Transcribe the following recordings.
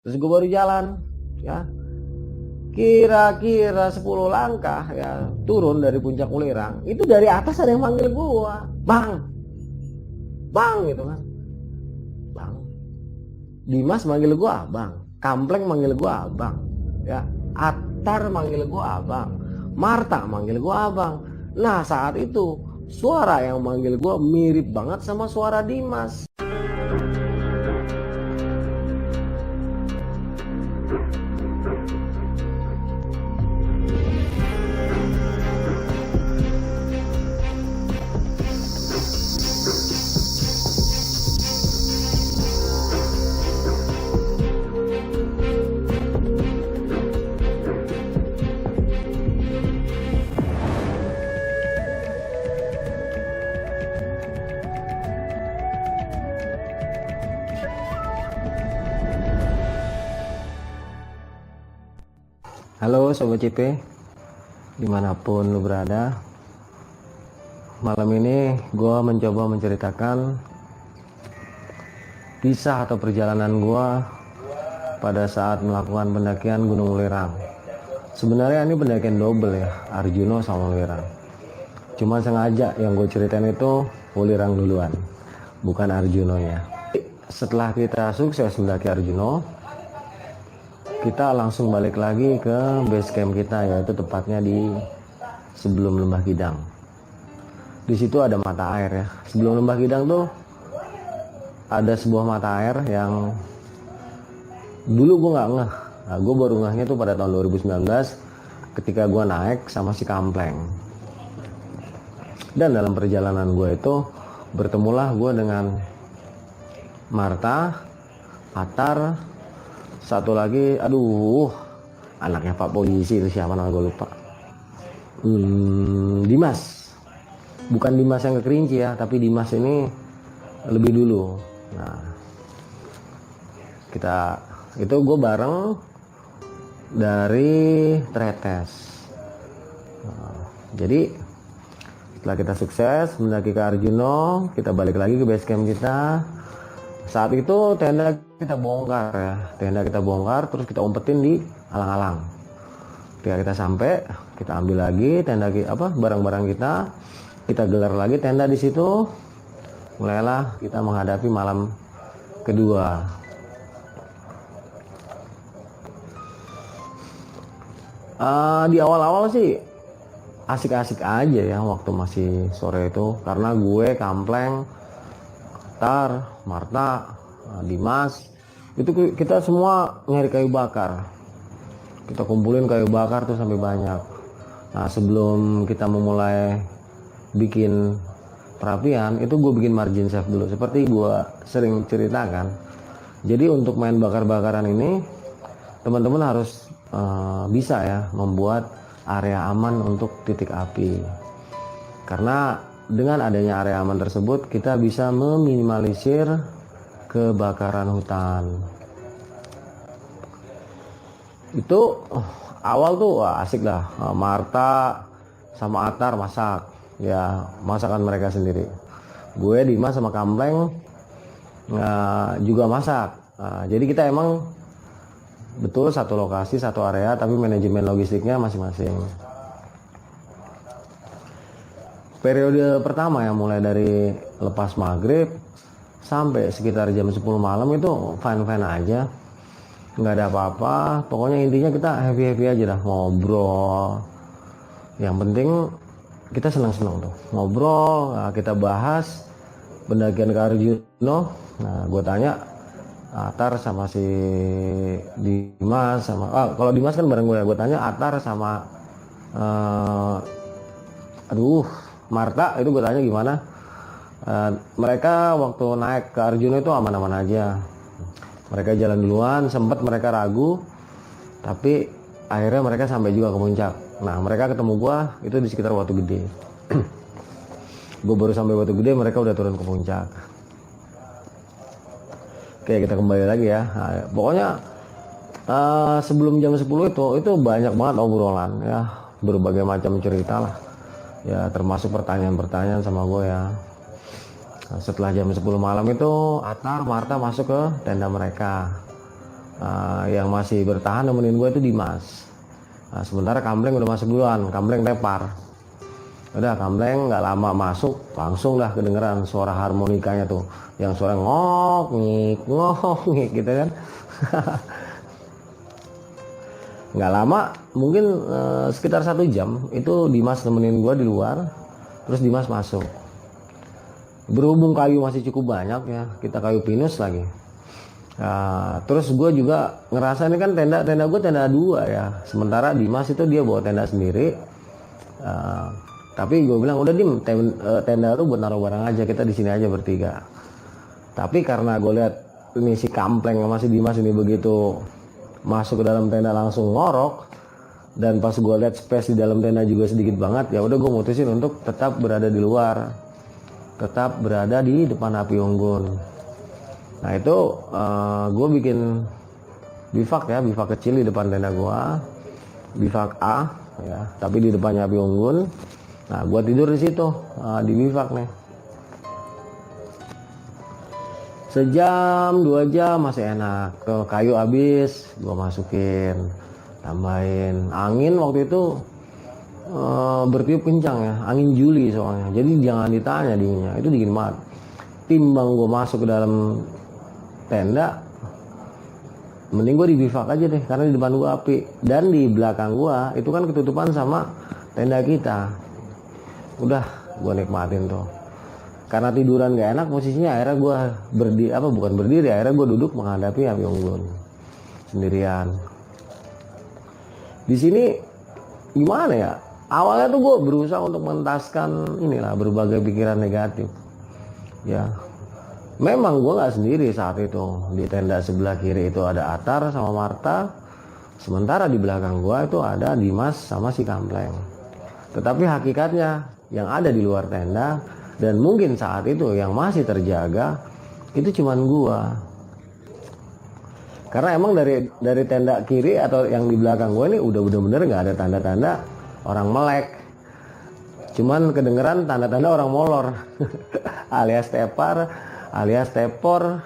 Terus gue baru jalan, ya. Kira-kira 10 langkah ya turun dari puncak Ulirang. Itu dari atas ada yang manggil gua, "Bang, Bang," gitu kan. "Bang." Dimas manggil gua Abang, Kampleng manggil gua Abang, ya. Atar manggil gua Abang, Marta manggil gua Abang. Nah, saat itu suara yang manggil gua mirip banget sama suara Dimas. Halo Sobat CP, dimanapun lu berada. Malam ini gue mencoba menceritakan kisah atau perjalanan gue pada saat melakukan pendakian Gunung Ulirang. Sebenarnya ini pendakian double ya, Arjuna sama Ulirang. Cuma sengaja yang gue ceritain itu Ulirang duluan, bukan Arjunanya. Setelah kita sukses mendaki Arjuna, kita langsung balik lagi ke base camp kita, yaitu tepatnya di sebelum Lembah Kidang. Di situ ada mata air ya. Sebelum Lembah Kidang tuh ada sebuah mata air yang dulu gue nggak ngeh. Nah, gue baru ngehnya tuh pada tahun 2019 ketika gue naik sama si Kampleng. Dan dalam perjalanan gue itu bertemulah gue dengan Marta, Atar, satu lagi, aduh, anaknya Pak Polisi itu siapa namanya gue lupa. Dimas, bukan Dimas yang ke Kerinci ya, tapi Dimas ini lebih dulu. Nah, itu gue bareng dari Tretes. Nah, jadi setelah kita sukses mendaki ke Arjuna, kita balik lagi ke base camp kita. Saat itu tenda kita bongkar ya, terus kita umpetin di alang-alang. Ketika kita sampai, kita ambil lagi tenda barang-barang kita gelar lagi tenda di situ. Mulailah kita menghadapi malam kedua. Di awal-awal sih asik-asik aja ya waktu masih sore itu, karena gue, Kampleng, Atar, Marta, Dimas, itu kita semua nyari kayu bakar. Kita kumpulin kayu bakar tuh sampai banyak. Nah, sebelum kita memulai bikin perapian, itu gue bikin margin safe dulu, seperti gue sering ceritakan. Jadi untuk main bakar-bakaran ini, teman-teman harus bisa ya membuat area aman untuk titik api. Karena dengan adanya area aman tersebut, kita bisa meminimalisir kebakaran hutan. Itu awal tuh asik dah. Marta sama Atar masak, ya masakan mereka sendiri. Gue, Dimas sama Kampleng juga masak. Jadi kita emang betul satu lokasi, satu area, tapi manajemen logistiknya masing-masing. Periode pertama yang mulai dari lepas maghrib sampai sekitar jam 10 malam itu fine-fine aja, nggak ada apa-apa. Pokoknya intinya kita happy-happy aja dah, ngobrol. Yang penting kita senang-senang tuh ngobrol. Nah, kita bahas pendakian ke Arjuna. Nah, gue tanya Atar sama si Dimas sama kalau Dimas kan bareng gue tanya Atar sama Marta, itu gue tanya gimana mereka waktu naik ke Arjuna itu aman-aman aja. Mereka jalan duluan, sempat mereka ragu, tapi akhirnya mereka sampai juga ke puncak. Nah, mereka ketemu gue itu di sekitar Watu Gede. Gue baru sampai Watu Gede, mereka udah turun ke puncak. Oke, kita kembali lagi ya. Nah, pokoknya sebelum jam 10 itu banyak banget obrolan ya, berbagai macam cerita lah. Ya, termasuk pertanyaan-pertanyaan sama gue ya. Nah, setelah jam 10 malam itu Atar, Marta masuk ke tenda mereka. Yang masih bertahan nemenin gue itu Dimas. Sementara Kampleng udah masuk duluan, Kampleng tepar. Udah Kampleng nggak lama masuk, langsung dah kedengeran suara harmonikanya tuh, yang suara ngok ngik gitu kan. Nggak lama, mungkin sekitar 1 jam itu Dimas nemenin gue di luar, terus Dimas masuk. Berhubung kayu masih cukup banyak ya, kita kayu pinus lagi. Terus gue juga ngerasa ini kan tenda gue tenda 2 ya, sementara Dimas itu dia bawa tenda sendiri. Tapi gue bilang udah Dim, tenda lu buat naruh barang aja, kita di sini aja bertiga. Tapi karena gue lihat ini si Kampleng sama si Dimas ini begitu masuk ke dalam tenda langsung ngorok, dan pas gue lihat space di dalam tenda juga sedikit banget, ya udah gue mutusin untuk tetap berada di luar, tetap berada di depan api unggun. Nah itu gue bikin bivak ya, bivak kecil di depan tenda gue, bivak A ya, tapi di depannya api unggun. Nah, gua tidur di situ di bivak nih. Sejam 2 jam masih enak. Tuh, kayu habis, gua masukin, tambahin. Angin waktu itu bertiup kencang ya, angin Juli soalnya. Jadi jangan ditanya dinginnya, itu dingin banget. Timbang gua masuk ke dalam tenda, mending gua di bivak aja deh, karena di depan gua api dan di belakang gua itu kan ketutupan sama tenda kita. Udah gue nikmatin tuh, karena tiduran gak enak posisinya, akhirnya gue bukan berdiri, akhirnya gue duduk menghadapi api unggun sendirian. Di sini gimana ya, awalnya tuh gue berusaha untuk mengentaskan inilah berbagai pikiran negatif ya. Memang gue nggak sendiri saat itu. Di tenda sebelah kiri itu ada Atar sama Marta, sementara di belakang gue itu ada Dimas sama si Kampleng. Tetapi hakikatnya yang ada di luar tenda dan mungkin saat itu yang masih terjaga itu cuman gua. Karena emang dari tenda kiri atau yang di belakang gua ini udah bener-bener nggak ada tanda-tanda orang melek. Cuman kedengeran tanda-tanda orang molor alias tepar, alias tepor.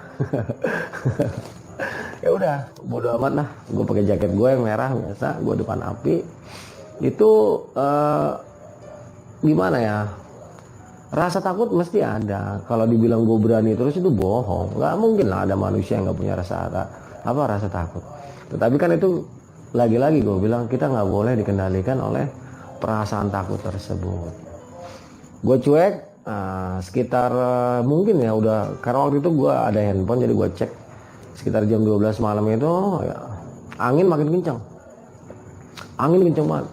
Ya udah, bodo amat lah. Gue pakai jaket gue yang merah biasa, gue depan api. Itu gimana ya, rasa takut mesti ada. Kalau dibilang gue berani terus itu bohong. Nggak mungkin lah ada manusia yang nggak punya rasa takut. Tetapi kan itu lagi-lagi gue bilang kita nggak boleh dikendalikan oleh perasaan takut tersebut. Gue cuek sekitar mungkin ya udah, karena waktu itu gue ada handphone jadi gue cek sekitar jam 12 malam itu ya, angin makin kencang banget.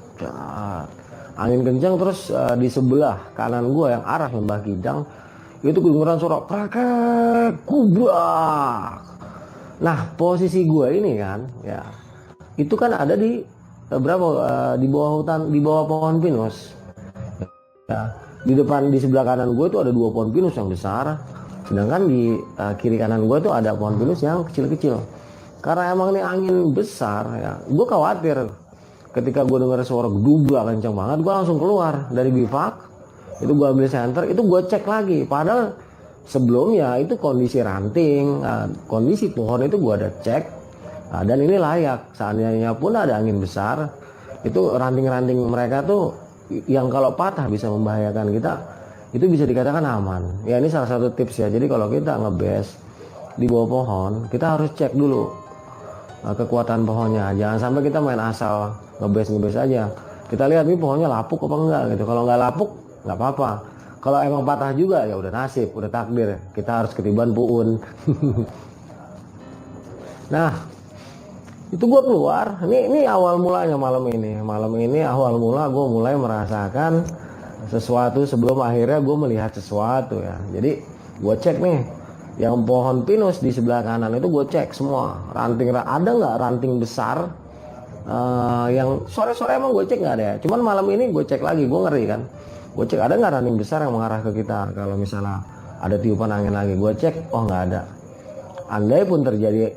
Angin kencang terus di sebelah kanan gua yang arah Lembah Kidang itu kedengeran suara krakek kubrak. Nah posisi gua ini kan ya itu kan ada di di bawah hutan, di bawah pohon pinus ya. Di sebelah kanan gua itu ada 2 pohon pinus yang besar, sedangkan di kiri kanan gua itu ada pohon pinus yang kecil-kecil. Karena emang ini angin besar ya, gua khawatir. Ketika gue dengar suara gedubrak kencang banget, gue langsung keluar dari bivak. Itu gue ambil senter, itu gue cek lagi. Padahal sebelumnya itu kondisi ranting, kondisi pohon itu gue ada cek. Dan ini layak. Seandainya pun ada angin besar, itu ranting-ranting mereka tuh yang kalau patah bisa membahayakan kita, itu bisa dikatakan aman. Ya ini salah satu tips ya. Jadi kalau kita ngebase di bawah pohon, kita harus cek dulu kekuatan pohonnya. Jangan sampai kita main asal ngebes aja. Kita lihat nih pohonnya lapuk apa enggak gitu. Kalau nggak lapuk nggak apa-apa. Kalau emang patah juga ya udah nasib, udah takdir. Kita harus ketiban puun. Nah itu gue keluar. Ini awal mulanya malam ini. Malam ini awal mula gue mulai merasakan sesuatu sebelum akhirnya gue melihat sesuatu ya. Jadi gue cek nih, yang pohon pinus di sebelah kanan itu gue cek semua ranting, ada nggak ranting besar yang sore-sore emang gue cek nggak ada ya. Cuman malam ini gue cek lagi, gue ngeri kan. Gue cek ada nggak ranting besar yang mengarah ke kita. Kalau misalnya ada tiupan angin lagi, gue cek, oh nggak ada. Andai pun terjadi,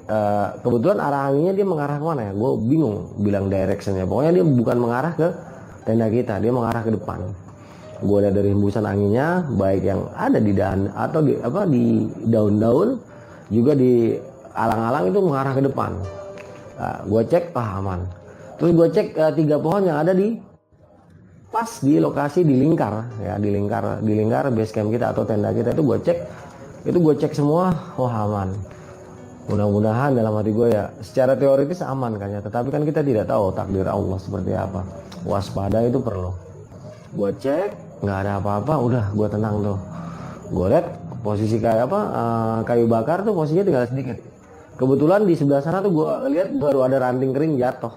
kebetulan arah anginnya dia mengarah kemana ya? Gue bingung bilang directionnya. Pokoknya dia bukan mengarah ke tenda kita, dia mengarah ke depan. Gue lihat dari hembusan anginnya, baik yang ada di atau di daun-daun, juga di alang-alang itu mengarah ke depan. Gue cek, aman. Terus gue cek 3 pohon yang ada di pas di lokasi di lingkar ya, di lingkar base camp kita atau tenda kita. Itu gue cek semua, wah aman. Mudah-mudahan dalam hati gue ya, secara teoritis aman kan ya, tetapi kan kita tidak tahu takdir Allah seperti apa. Waspada itu perlu. Gue cek nggak ada apa-apa, udah gue tenang tuh. Gue lihat posisi kayu bakar tuh posisinya tinggal sedikit. Kebetulan di sebelah sana tuh gue lihat baru ada ranting kering jatuh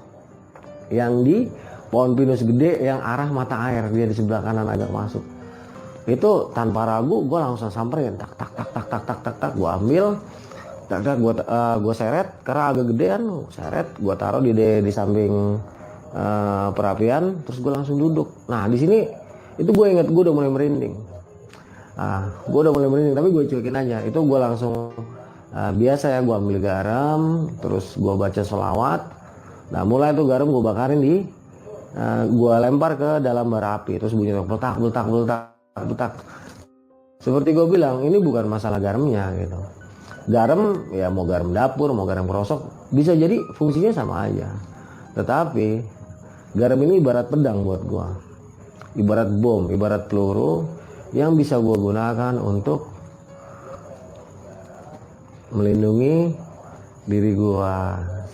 yang di pohon pinus gede yang arah mata air, dia di sebelah kanan agak masuk. Itu tanpa ragu gue langsung samperin, tak, gue ambil, gue seret karena agak gedean, seret, gue taruh di samping perapian, terus gue langsung duduk. Nah di sini itu gue inget gue udah mulai merinding. Tapi gue cuekin aja. Itu gue langsung biasa ya, gue ambil garam, terus gue baca sholawat. Nah mulai tuh garam gue bakarin gue lempar ke dalam bara api, terus bunyi beletak. Seperti gue bilang, ini bukan masalah garamnya gitu. Garam ya, mau garam dapur, mau garam kerosok, bisa jadi fungsinya sama aja. Tetapi garam ini ibarat pedang buat gue, ibarat bom, ibarat peluru yang bisa gue gunakan untuk melindungi diri gue.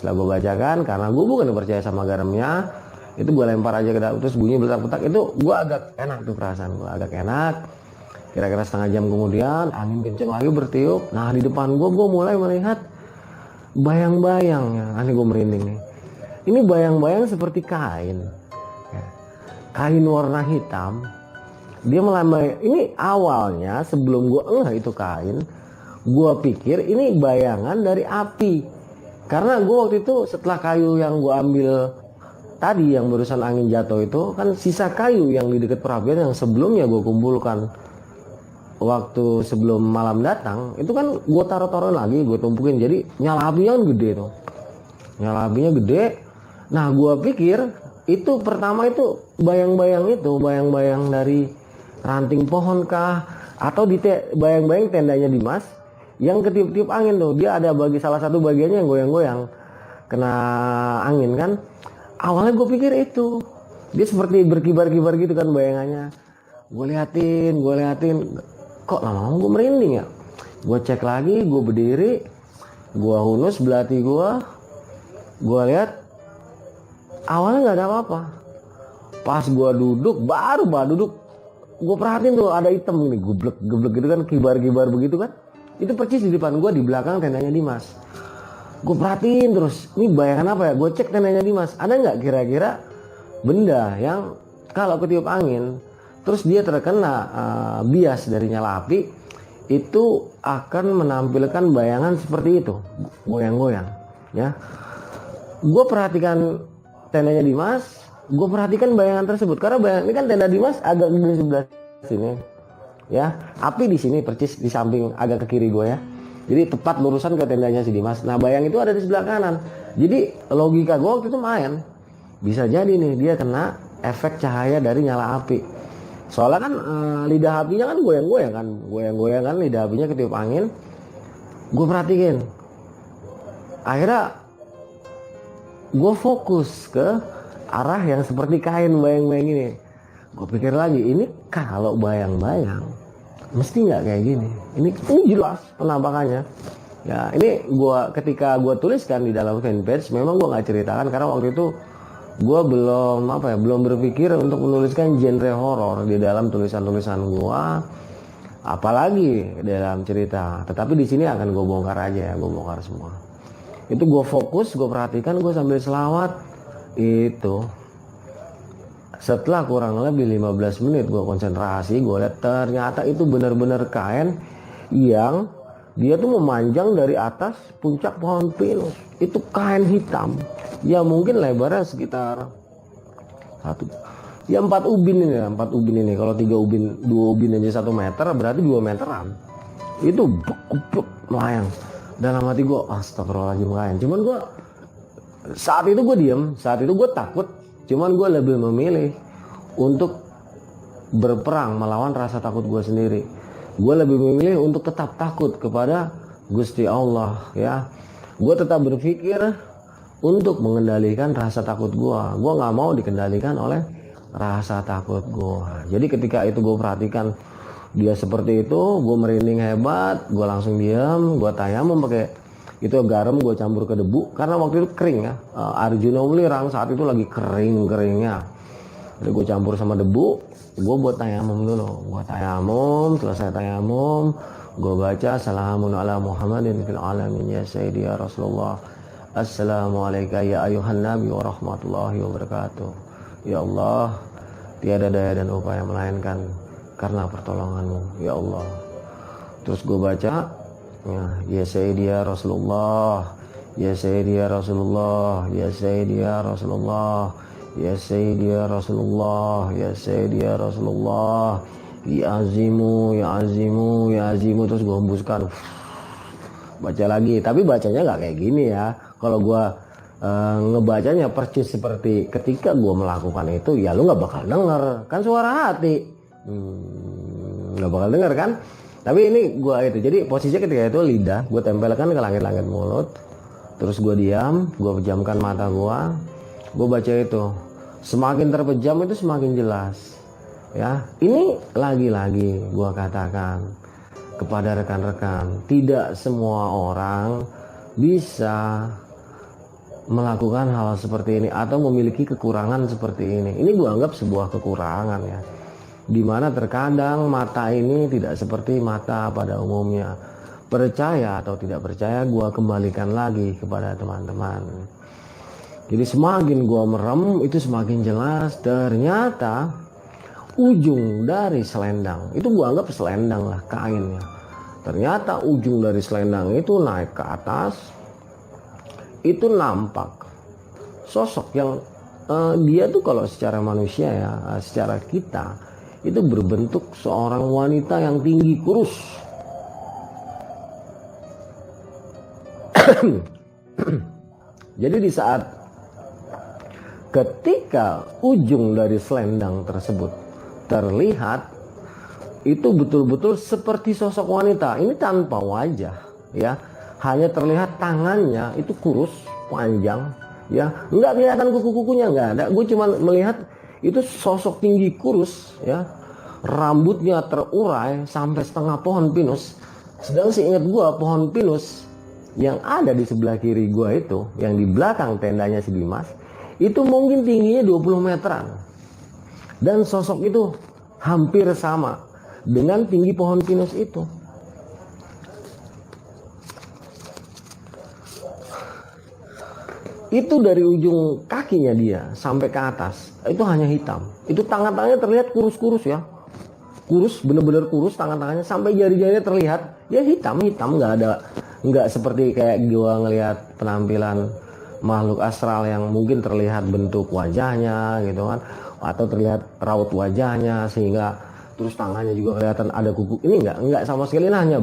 Setelah gue bacakan, karena gue bukan percaya sama garamnya, itu gue lempar aja ke dalam, terus bunyi beletak-beletak. Itu gue agak enak tuh perasaan gue, agak enak. Kira-kira setengah jam kemudian angin kenceng lagi bertiup. Nah di depan gue mulai melihat bayang-bayang ya. Ini gue merinding nih. Ini bayang-bayang seperti kain ya. Kain warna hitam. Dia melambai. Ini awalnya sebelum gue itu kain, gue pikir ini bayangan dari api. Karena gue waktu itu setelah kayu yang gue ambil tadi yang barusan angin jatuh itu kan sisa kayu yang di dekat perapian yang sebelumnya gue kumpulkan waktu sebelum malam datang, itu kan gue taruh lagi, gue tumpukin, jadi nyala apinya kan gede tuh, nyala apinya gede. Nah gue pikir itu pertama itu bayang-bayang dari ranting pohon kah, atau bayang-bayang tendanya Dimas yang ketiup-tiup angin tuh. Dia ada salah satu bagiannya yang goyang-goyang kena angin kan. Awalnya gue pikir itu dia seperti berkibar-kibar gitu kan bayangannya. Gue liatin, kok lama-lama gue merinding ya. Gue cek lagi, gue berdiri, gue hunus belati gue lihat awalnya nggak ada apa-apa. Pas gue duduk, baru duduk, gue perhatiin tuh ada hitam gini, geblek gitu kan, kibar-kibar begitu kan. Itu persis di depan gue, di belakang tendanya Dimas. Gue perhatiin terus, ini bayangan apa ya? Gue cek tendanya Dimas, ada nggak kira-kira benda yang kalau ketiup angin, terus dia terkena bias dari nyala api, itu akan menampilkan bayangan seperti itu, goyang-goyang. Ya, gue perhatikan tendanya Dimas, gue perhatikan bayangan tersebut karena bayangan ini kan tenda Dimas agak di sebelah sini. Ya, api di sini persis di samping agak ke kiri gue ya. Jadi tepat lurusan ke tendanya si Dimas. Nah bayang itu ada di sebelah kanan. Jadi logika gue waktu itu main, bisa jadi nih dia kena efek cahaya dari nyala api. Soalnya kan lidah apinya kan goyang-goyang kan lidah apinya ketiup angin. Gue perhatiin. Akhirnya gue fokus ke arah yang seperti kain bayang-bayang ini. Gue pikir lagi, ini kalau bayang-bayang mesti nggak kayak gini. Ini jelas penampakannya. Ya ini ketika gue tuliskan di dalam fanpage, memang gue nggak ceritakan karena waktu itu gue belum berpikir untuk menuliskan genre horor di dalam tulisan-tulisan gue, apalagi dalam cerita. Tetapi di sini akan gue bongkar aja ya, gue bongkar semua. Itu gue fokus, gue perhatikan, gue sambil selawat. Itu setelah kurang lebih 15 menit gue konsentrasi, gue lihat ternyata itu benar-benar kain yang dia tuh memanjang dari atas puncak pohon pinus. Itu kain hitam ya, mungkin lebarnya sekitar 4 ubin ini. Kalau 2 ubin aja 1 meter, berarti 2 meteran. Itu buk melayang. Dalam hati gue, astagfirullahaladzim kain. Cuman gue saat itu gue diam, saat itu gue takut. Cuman gue lebih memilih untuk berperang melawan rasa takut gue sendiri. Gue lebih memilih untuk tetap takut kepada Gusti Allah ya. Gue tetap berpikir untuk mengendalikan rasa takut gue nggak mau dikendalikan oleh rasa takut gue. Jadi ketika itu gue perhatikan dia seperti itu, gue merinding hebat, gue langsung diam, gue tayamum pakai itu garam, gue campur ke debu karena waktu itu kering ya. Arjuna Ulirang saat itu lagi kering-keringnya. Jadi gue campur sama debu, gue buat tayamum dulu. Gue tayamum, selesai tayamum, gue baca Assalamun ala Muhammadin fil alamin ya sayyidi ya Rasulullah. Assalamualaikum ya ayuhan nabi wa rahmatullahi wa barakatuh. Ya Allah, tiada daya dan upaya melainkan karena pertolonganmu ya Allah. Terus gue baca ya sayyidi ya Rasulullah, ya sayyidi ya Rasulullah, ya sayyidi ya Rasulullah, ya sayyidi ya Rasulullah, ya sayyidi ya Rasulullah, ya azimu, ya azimu, ya azimu. Terus gue hembuskan, baca lagi. Tapi bacanya nggak kayak gini ya. Kalau gue ngebacanya persis seperti ketika gue melakukan itu, ya lu nggak bakal denger kan suara hati, nggak bakal denger kan. Tapi ini gue itu, jadi posisinya ketika itu lidah gue tempelkan ke langit-langit mulut, terus gue diam, gue pejamkan mata gue baca itu. Semakin terpejam itu semakin jelas ya. Ini lagi-lagi gue katakan kepada rekan-rekan, tidak semua orang bisa melakukan hal seperti ini atau memiliki kekurangan seperti ini. Ini gue anggap sebuah kekurangan ya, dimana terkadang mata ini tidak seperti mata pada umumnya. Percaya atau tidak percaya, gue kembalikan lagi kepada teman-teman. Jadi semakin gue merem itu semakin jelas. Ternyata ujung dari selendang itu gue anggap selendang lah, kainnya. Ternyata ujung dari selendang itu naik ke atas, itu nampak sosok yang dia tuh kalau secara manusia ya, secara kita itu berbentuk seorang wanita yang tinggi kurus. Jadi di saat ketika ujung dari selendang tersebut terlihat, itu betul-betul seperti sosok wanita. Ini tanpa wajah ya, hanya terlihat tangannya itu kurus, panjang ya, nggak kelihatan kuku-kukunya, nggak ada. Gue cuma melihat itu sosok tinggi kurus ya, rambutnya terurai sampai setengah pohon pinus. Sedang seingat gue pohon pinus yang ada di sebelah kiri gue itu, yang di belakang tendanya si Dimas, itu mungkin tingginya 20 meteran. Dan sosok itu hampir sama dengan tinggi pohon pinus itu. Itu dari ujung kakinya dia sampai ke atas itu hanya hitam. Itu tangan-tangannya terlihat kurus-kurus ya, kurus, bener-bener kurus tangan-tangannya, sampai jari-jarinya terlihat ya hitam, nggak seperti kayak gua ngelihat penampilan makhluk astral yang mungkin terlihat bentuk wajahnya gitu kan, atau terlihat raut wajahnya sehingga terus tangannya juga kelihatan ada kuku. Ini nggak sama sekali, hanya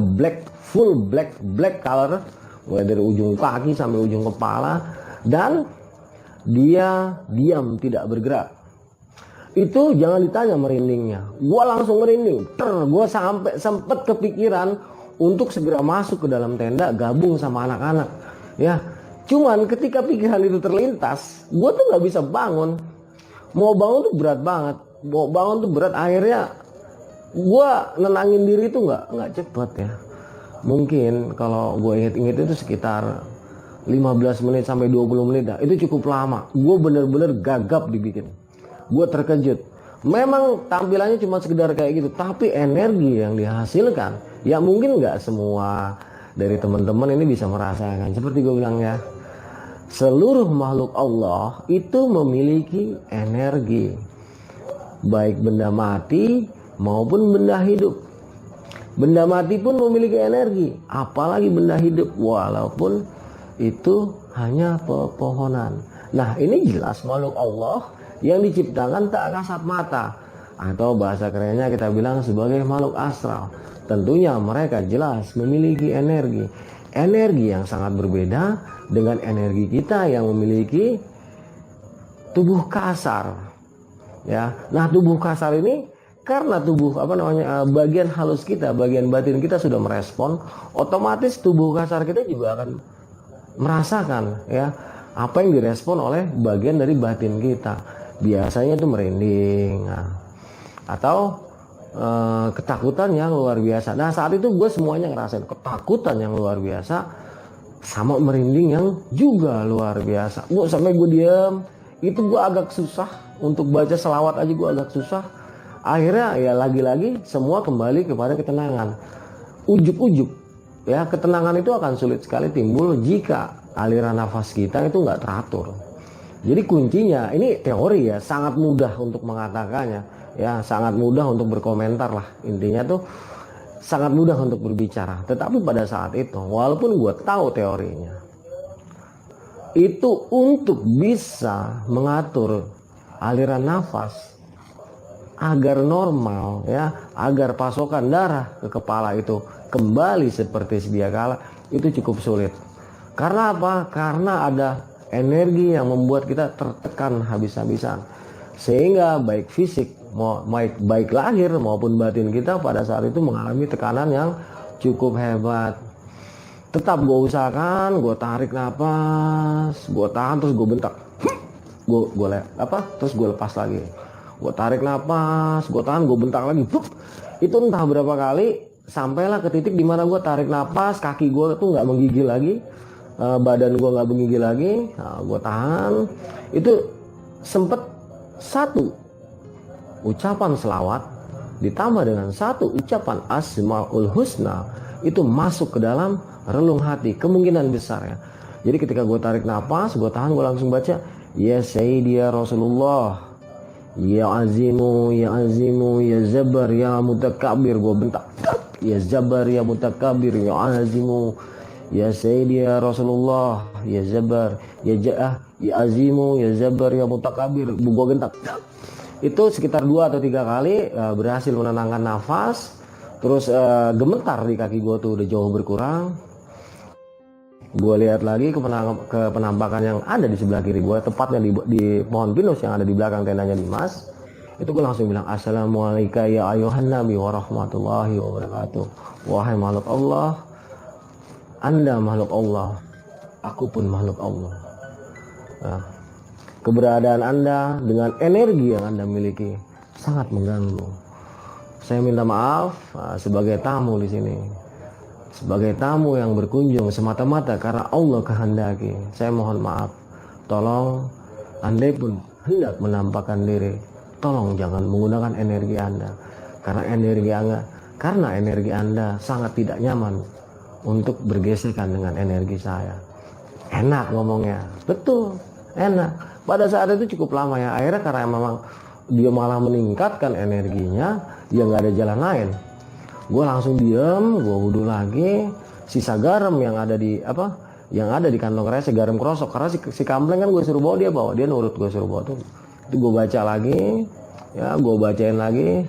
full black color, mulai dari ujung kaki sampai ujung kepala. Dan dia diam, tidak bergerak. Itu jangan ditanya merindingnya, gue langsung merinding. Gue sampai sempet kepikiran untuk segera masuk ke dalam tenda gabung sama anak-anak ya. Cuman ketika pikiran itu terlintas, gue tuh nggak bisa bangun. Mau bangun tuh berat banget, mau bangun tuh berat. Akhirnya gue nenangin diri tuh nggak cepet ya. Mungkin kalau gue inget-inget itu sekitar 15 menit sampai 20 menit dah. Itu cukup lama. Gue bener-bener gagap dibikin. Gue terkejut. Memang tampilannya cuma sekedar kayak gitu, tapi energi yang dihasilkan ya mungkin nggak semua dari teman-teman ini bisa merasakan. Seperti gue bilang ya, seluruh makhluk Allah itu memiliki energi, baik benda mati maupun benda hidup. Benda mati pun memiliki energi, apalagi benda hidup, walaupun itu hanya pepohonan. Nah, ini jelas makhluk Allah yang diciptakan tak kasat mata, atau bahasa kerennya kita bilang sebagai makhluk astral. Tentunya mereka jelas memiliki energi yang sangat berbeda dengan energi kita yang memiliki tubuh kasar ya. Nah, tubuh kasar ini karena tubuh bagian halus kita, bagian batin kita sudah merespon, otomatis tubuh kasar kita juga akan merasakan ya apa yang direspon oleh bagian dari batin kita. Biasanya itu merinding, atau ketakutan yang luar biasa. Nah saat itu gue semuanya ngerasain ketakutan yang luar biasa sama merinding yang juga luar biasa. Gue sampai gue diam, itu gue agak susah untuk baca selawat aja, gue agak susah. Akhirnya ya lagi-lagi semua kembali kepada ketenangan. Ujuk-ujuk ya, ketenangan itu akan sulit sekali timbul jika aliran nafas kita itu nggak teratur. Jadi kuncinya, ini teori ya, sangat mudah untuk mengatakannya, ya sangat mudah untuk berkomentar lah. Intinya tuh sangat mudah untuk berbicara. Tetapi pada saat itu, walaupun gue tahu teorinya, itu untuk bisa mengatur aliran nafas agar normal ya, agar pasokan darah ke kepala itu kembali seperti sedia kala, itu cukup sulit. Karena apa? Karena ada energi yang membuat kita tertekan habis-habisan, sehingga baik fisik, baik lahir maupun batin kita pada saat itu mengalami tekanan yang cukup hebat. Tetap gue usahakan, gue tarik nafas, gue tahan, terus gue bentak, terus gue lepas lagi. Gue tarik nafas, gue tahan, gue bentak lagi. Itu entah berapa kali, sampailah ke titik dimana gue tarik nafas, kaki gue tuh nggak menggigil lagi, badan gue nggak menggigil lagi. Nah, gue tahan. Itu sempet satu ucapan selawat ditambah dengan satu ucapan Asmaul Husna itu masuk ke dalam relung hati, kemungkinan besar ya. Jadi ketika gue tarik nafas, gue tahan, gue langsung baca ya Sayyidi ya Rasulullah, ya azimu, ya azimu, ya zabar, ya mutakabir. Gue bentak, ya zabar, ya mutakabir, ya azimu, ya Sayyidi ya Rasulullah, ya zabar, ya azimu, ya zabar, ya mutakabir. Gue bentak. Itu sekitar 2 atau 3 kali berhasil menenangkan nafas. Terus gemetar di kaki gue tuh udah jauh berkurang. Gue lihat lagi ke penampakan yang ada di sebelah kiri gue, tepatnya di pohon pinus yang ada di belakang tendanya Dimas. Itu gue langsung bilang, Assalamualaikum ya ayuhan nabi warahmatullahi wabarakatuh. Wahai makhluk Allah, Anda makhluk Allah, aku pun makhluk Allah. Nah, keberadaan Anda dengan energi yang Anda miliki sangat mengganggu. Saya minta maaf sebagai tamu di sini, sebagai tamu yang berkunjung semata-mata karena Allah kehendaki. Saya mohon maaf. Tolong, andai pun hendak menampakkan diri, tolong jangan menggunakan energi Anda, karena energi Anda sangat tidak nyaman untuk bergesekan dengan energi saya. Enak ngomongnya, betul, enak. Pada saat itu cukup lama ya. Akhirnya karena memang dia malah meningkatkan energinya, dia nggak ada jalan lain. Gue langsung diam, gue wudhu lagi. Sisa garam yang ada di kantong kresek, garam krosok, karena si kampleng kan gue suruh bawa, dia nurut gue suruh bawa tuh. Itu gue baca lagi, ya gue bacain lagi.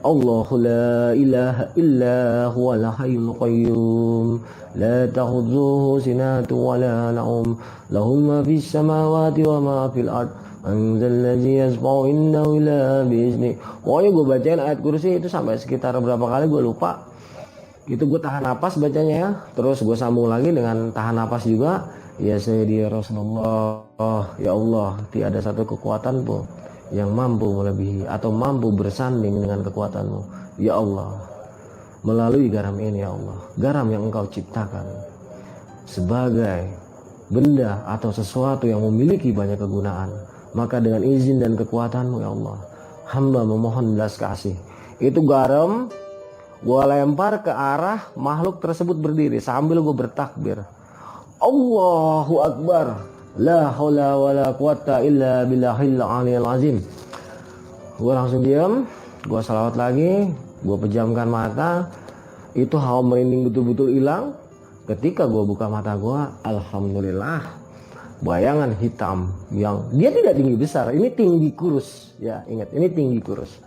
Allahu la ilaha illa huwal hayyul qayyum la ta'khudhuhu sinatun wa la nawm lahu ma fis samawati wa ma fil ard anzallazi yasma'u innahu la bi'izni. Pokoknya gue bacain ayat kursi itu sampai sekitar berapa kali gue lupa. Itu gue tahan napas bacanya ya. Terus gue sambung lagi dengan tahan napas juga. Ya Sayyidi Rasulullah, ya Allah, tiada satu kekuatan pun yang mampu melebihi atau mampu bersanding dengan kekuatanmu. Ya Allah, melalui garam ini ya Allah, garam yang engkau ciptakan sebagai benda atau sesuatu yang memiliki banyak kegunaan, maka dengan izin dan kekuatanmu ya Allah, hamba memohon belas kasih. Itu garam gue lempar ke arah makhluk tersebut berdiri sambil gue bertakbir, Allahu Akbar, la haula wala quwata illa billahil aliyil azim. Gue langsung diam, gue salawat lagi, gue pejamkan mata. Itu hawa merinding betul-betul hilang. Ketika gue buka mata gue, alhamdulillah, bayangan hitam yang dia tidak tinggi besar, ini tinggi kurus ya, ingat ini tinggi kurus.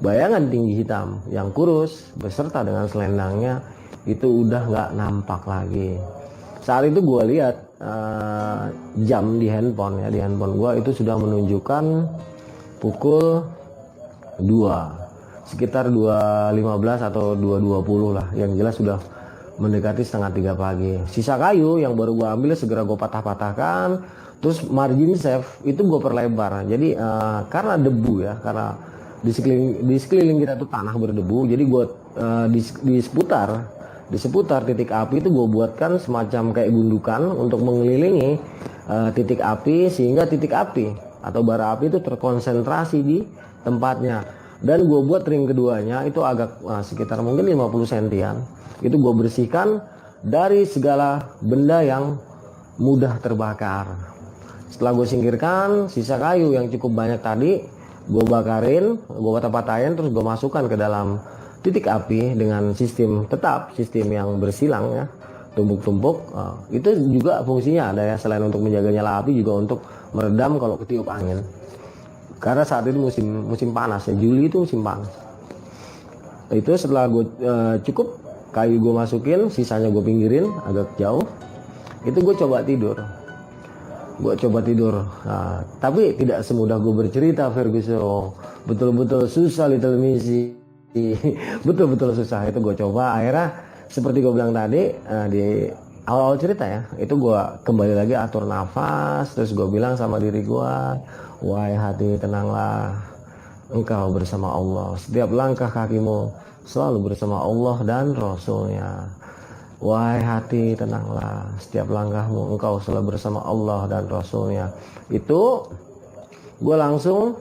Bayangan tinggi hitam yang kurus beserta dengan selendangnya itu udah nggak nampak lagi. Saat itu gue lihat jam di handphone ya, di handphone gue itu sudah menunjukkan pukul 2, sekitar 2.15 atau 2.20 lah, yang jelas sudah mendekati 2:30 pagi. Sisa kayu yang baru gue ambil segera gue patah-patahkan, Terus margin safe itu gue perlebar. Jadi karena debu ya, karena di sekeliling kita tuh tanah berdebu, jadi gue di seputar titik api itu gue buatkan semacam kayak gundukan untuk mengelilingi titik api, sehingga titik api atau bara api itu terkonsentrasi di tempatnya. Dan gue buat ring keduanya itu agak sekitar mungkin 50 sentian. Itu gue bersihkan dari segala benda yang mudah terbakar. Setelah gue singkirkan sisa kayu yang cukup banyak tadi, gue bakarin, gue patah-patahin, terus gue masukkan ke dalam titik api dengan sistem yang bersilang ya, tumpuk-tumpuk. Itu juga fungsinya ada ya, selain untuk menjaga nyala api juga untuk meredam kalau ketiup angin. Karena saat itu musim panas ya, Juli itu musim panas. Itu setelah gue cukup kayu gue masukin, sisanya gue pinggirin agak jauh. Itu gue coba tidur. Nah, tapi tidak semudah gue bercerita, Ferguson. Betul-betul susah Little Missy. Betul-betul susah. Itu gue coba. Akhirnya seperti gue bilang tadi di awal-awal cerita ya, itu gue kembali lagi atur nafas. Terus gue bilang sama diri gue, wahai hati tenanglah, engkau bersama Allah. Setiap langkah kakimu selalu bersama Allah dan Rasulnya. Wahai hati tenanglah, setiap langkahmu engkau selalu bersama Allah dan Rasulnya. Itu gue langsung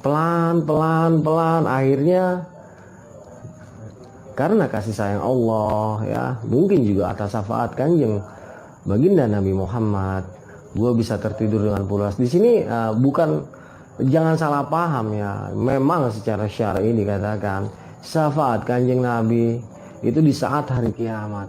pelan akhirnya, karena kasih sayang Allah ya, mungkin juga atas syafaat Kanjeng Baginda Nabi Muhammad, gue bisa tertidur dengan pulas. Di sini bukan, jangan salah paham ya, memang secara syar'i dikatakan syafaat Kanjeng Nabi itu di saat hari kiamat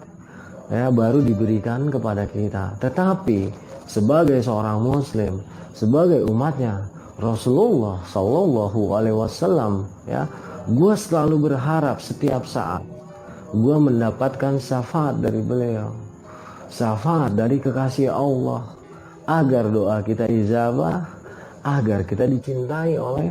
ya baru diberikan kepada kita. Tetapi sebagai seorang muslim, sebagai umatnya Rasulullah Shallallahu Alaihi Wasallam ya, gue selalu berharap setiap saat gue mendapatkan syafaat dari beliau, syafaat dari kekasih Allah, agar doa kita ijabah, agar kita dicintai oleh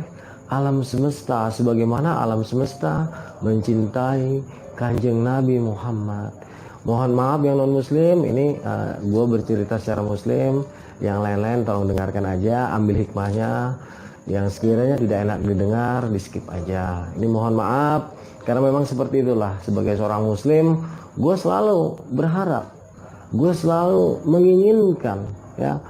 alam semesta sebagaimana alam semesta mencintai Kanjeng Nabi Muhammad. Mohon maaf yang non muslim, ini gue bercerita secara muslim, yang lain-lain tolong dengarkan aja, ambil hikmahnya. Yang sekiranya tidak enak didengar, di skip aja. Ini mohon maaf, karena memang seperti itulah. Sebagai seorang muslim, gue selalu berharap, gue selalu menginginkan ya,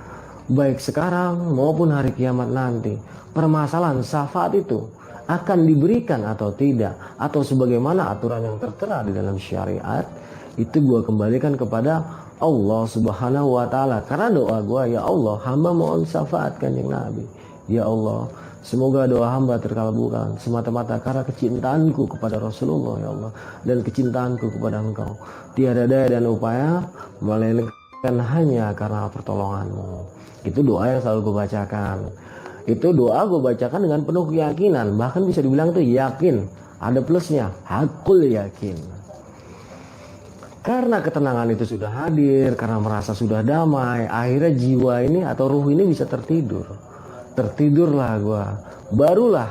baik sekarang maupun hari kiamat nanti, permasalahan syafaat itu akan diberikan atau tidak, atau sebagaimana aturan yang tertera di dalam syariat, itu gue kembalikan kepada Allah Subhanahu wa Ta'ala. Karena doa gue, ya Allah, hamba mohon syafaat Kanjeng Nabi. Ya Allah, semoga doa hamba terkabulkan semata-mata karena kecintaanku kepada Rasulullah ya Allah, dan kecintaanku kepada Engkau. Tiada daya dan upaya melainkan hanya karena pertolonganmu. Itu doa yang selalu gue bacakan. Itu doa gue bacakan dengan penuh keyakinan, bahkan bisa dibilang tuh yakin, ada plusnya, hakul yakin. Karena ketenangan itu sudah hadir, karena merasa sudah damai, akhirnya jiwa ini atau ruh ini bisa tertidur. Tertidurlah gue. Barulah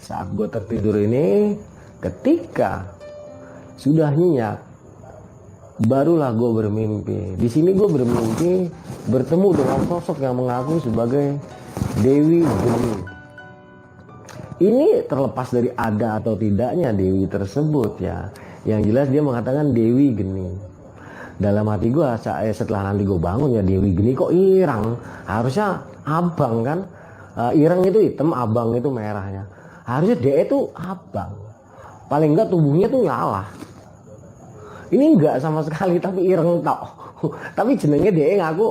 saat gue tertidur ini, ketika sudah nyenyak, barulah gue bermimpi. Di sini gue bermimpi bertemu dengan sosok yang mengaku sebagai Dewi Geni. Ini terlepas dari ada atau tidaknya Dewi tersebut ya. Yang jelas dia mengatakan Dewi Geni. Dalam hati gue setelah nanti gue bangun, ya Dewi Geni kok irang? Harusnya abang kan? Irang itu hitam, abang itu merahnya. Harusnya dia itu abang. Paling enggak tubuhnya tuh ngalah. Ini enggak sama sekali, tapi ireng tok. Tapi jenengnya dia ngaku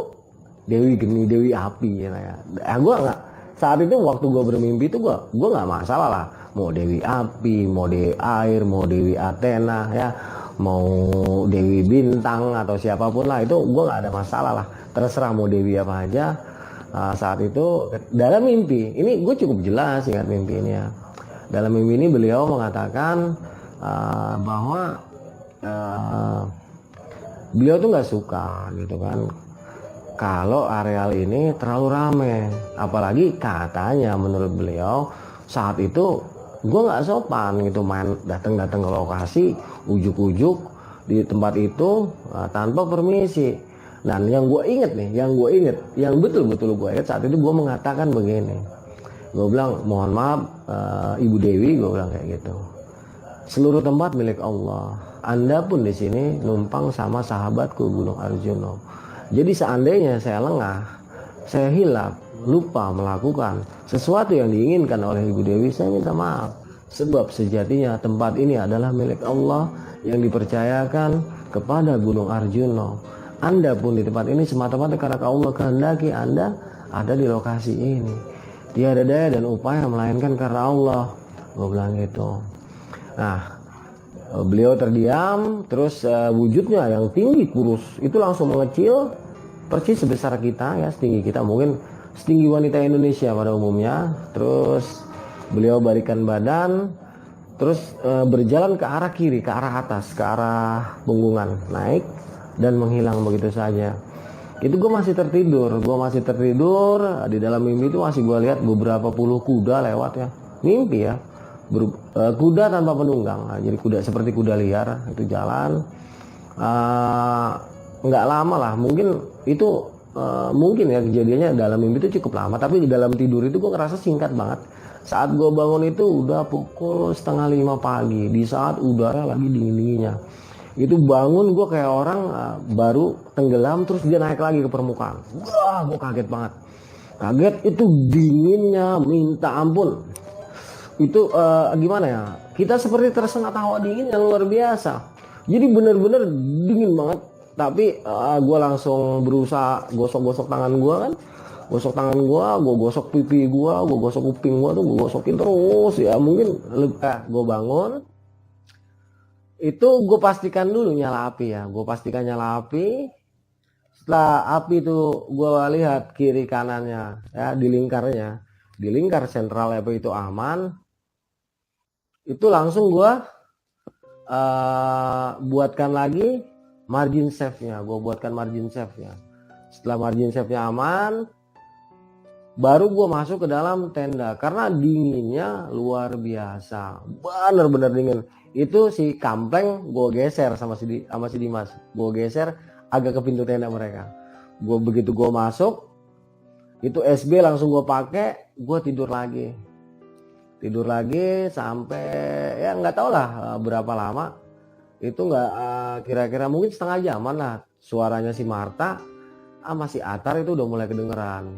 Dewi Geni, Dewi Api ya. Gue nggak, saat itu waktu gue bermimpi itu gue nggak masalah lah, mau Dewi Api, mau Dewi Air, mau Dewi Athena ya, mau Dewi Bintang atau siapapun lah, itu gue nggak ada masalah lah, terserah mau Dewi apa aja. Saat itu dalam mimpi ini gue cukup jelas ingat mimpi ini ya. Dalam mimpi ini beliau mengatakan bahwa beliau tuh nggak suka gitu kan kalau areal ini terlalu ramai, apalagi katanya menurut beliau saat itu gue nggak sopan gitu main datang ke lokasi ujuk-ujuk di tempat itu tanpa permisi. Dan yang gue inget nih, yang betul-betul gue inget saat itu gue mengatakan begini. Gue bilang, mohon maaf Ibu Dewi, gue bilang kayak gitu. Seluruh tempat milik Allah. Anda pun di sini numpang sama sahabatku Gunung Arjuna. Jadi seandainya saya lengah, saya hilap, lupa melakukan sesuatu yang diinginkan oleh Ibu Dewi, saya minta maaf. Sebab sejatinya tempat ini adalah milik Allah yang dipercayakan kepada Gunung Arjuna. Anda pun di tempat ini semata-mata karena Allah kehendaki Anda ada di lokasi ini. Tiada daya dan upaya melainkan karena Allah. Gue bilang gitu. Nah, beliau terdiam, terus wujudnya yang tinggi kurus itu langsung mengecil, persis sebesar kita ya, setinggi kita, mungkin setinggi wanita Indonesia pada umumnya. Terus beliau balikan badan, terus berjalan ke arah kiri, ke arah atas, ke arah punggungan, naik dan menghilang begitu saja. Itu gue masih tertidur, di dalam mimpi itu masih gue lihat beberapa puluh kuda lewat ya, mimpi ya, kuda tanpa penunggang. Nah, jadi kuda seperti kuda liar itu jalan, nggak lama lah, mungkin itu mungkin ya kejadiannya dalam mimpi itu cukup lama, tapi di dalam tidur itu gue ngerasa singkat banget. Saat gue bangun itu udah pukul 4:30 pagi, di saat udara lagi dingin-dinginnya. Itu bangun gue kayak orang baru tenggelam terus dia naik lagi ke permukaan. Wah, gue kaget banget. Kaget, itu dinginnya minta ampun. Itu gimana ya? Kita seperti tersengat hawa dingin yang luar biasa. Jadi bener-bener dingin banget. Tapi gue langsung berusaha gosok-gosok tangan gue kan. Gosok tangan gue gosok pipi gue gosok kuping gue tuh, gue gosokin terus ya. Mungkin gue bangun. Itu gue pastikan dulu nyala api ya. Gue pastikan nyala api. Setelah api itu gue lihat kiri kanannya ya, di lingkarnya. Di lingkar sentral api itu aman. Itu langsung gue buatkan lagi margin save-nya. Gue buatkan margin save-nya. Setelah margin save-nya aman, baru gue masuk ke dalam tenda. Karena dinginnya luar biasa. Bener-bener dingin. Itu si Kampleng gue geser sama si Dimas. Gue geser agak ke pintu tenda mereka. Begitu gue masuk, itu SB langsung gue pakai, gue tidur lagi sampai ya nggak tau lah berapa lama. Itu nggak kira-kira mungkin setengah jaman lah. Suaranya si Marta sama si Atar itu udah mulai kedengeran.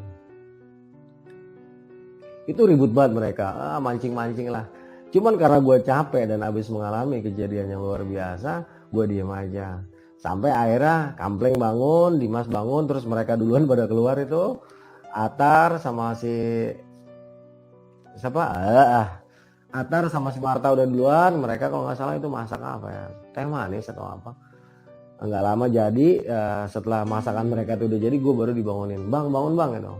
Itu ribut banget mereka, mancing-mancing lah. Cuman karena gue capek dan habis mengalami kejadian yang luar biasa, gue diem aja. Sampai akhirnya Kampleng bangun, Dimas bangun, terus mereka duluan pada keluar itu. Atar sama si Atar sama si Marta udah duluan. Mereka kalau nggak salah itu masak apa ya, teh manis atau apa. Nggak lama jadi, setelah masakan mereka itu udah jadi, gue baru dibangunin. Bang, bangun bang gitu.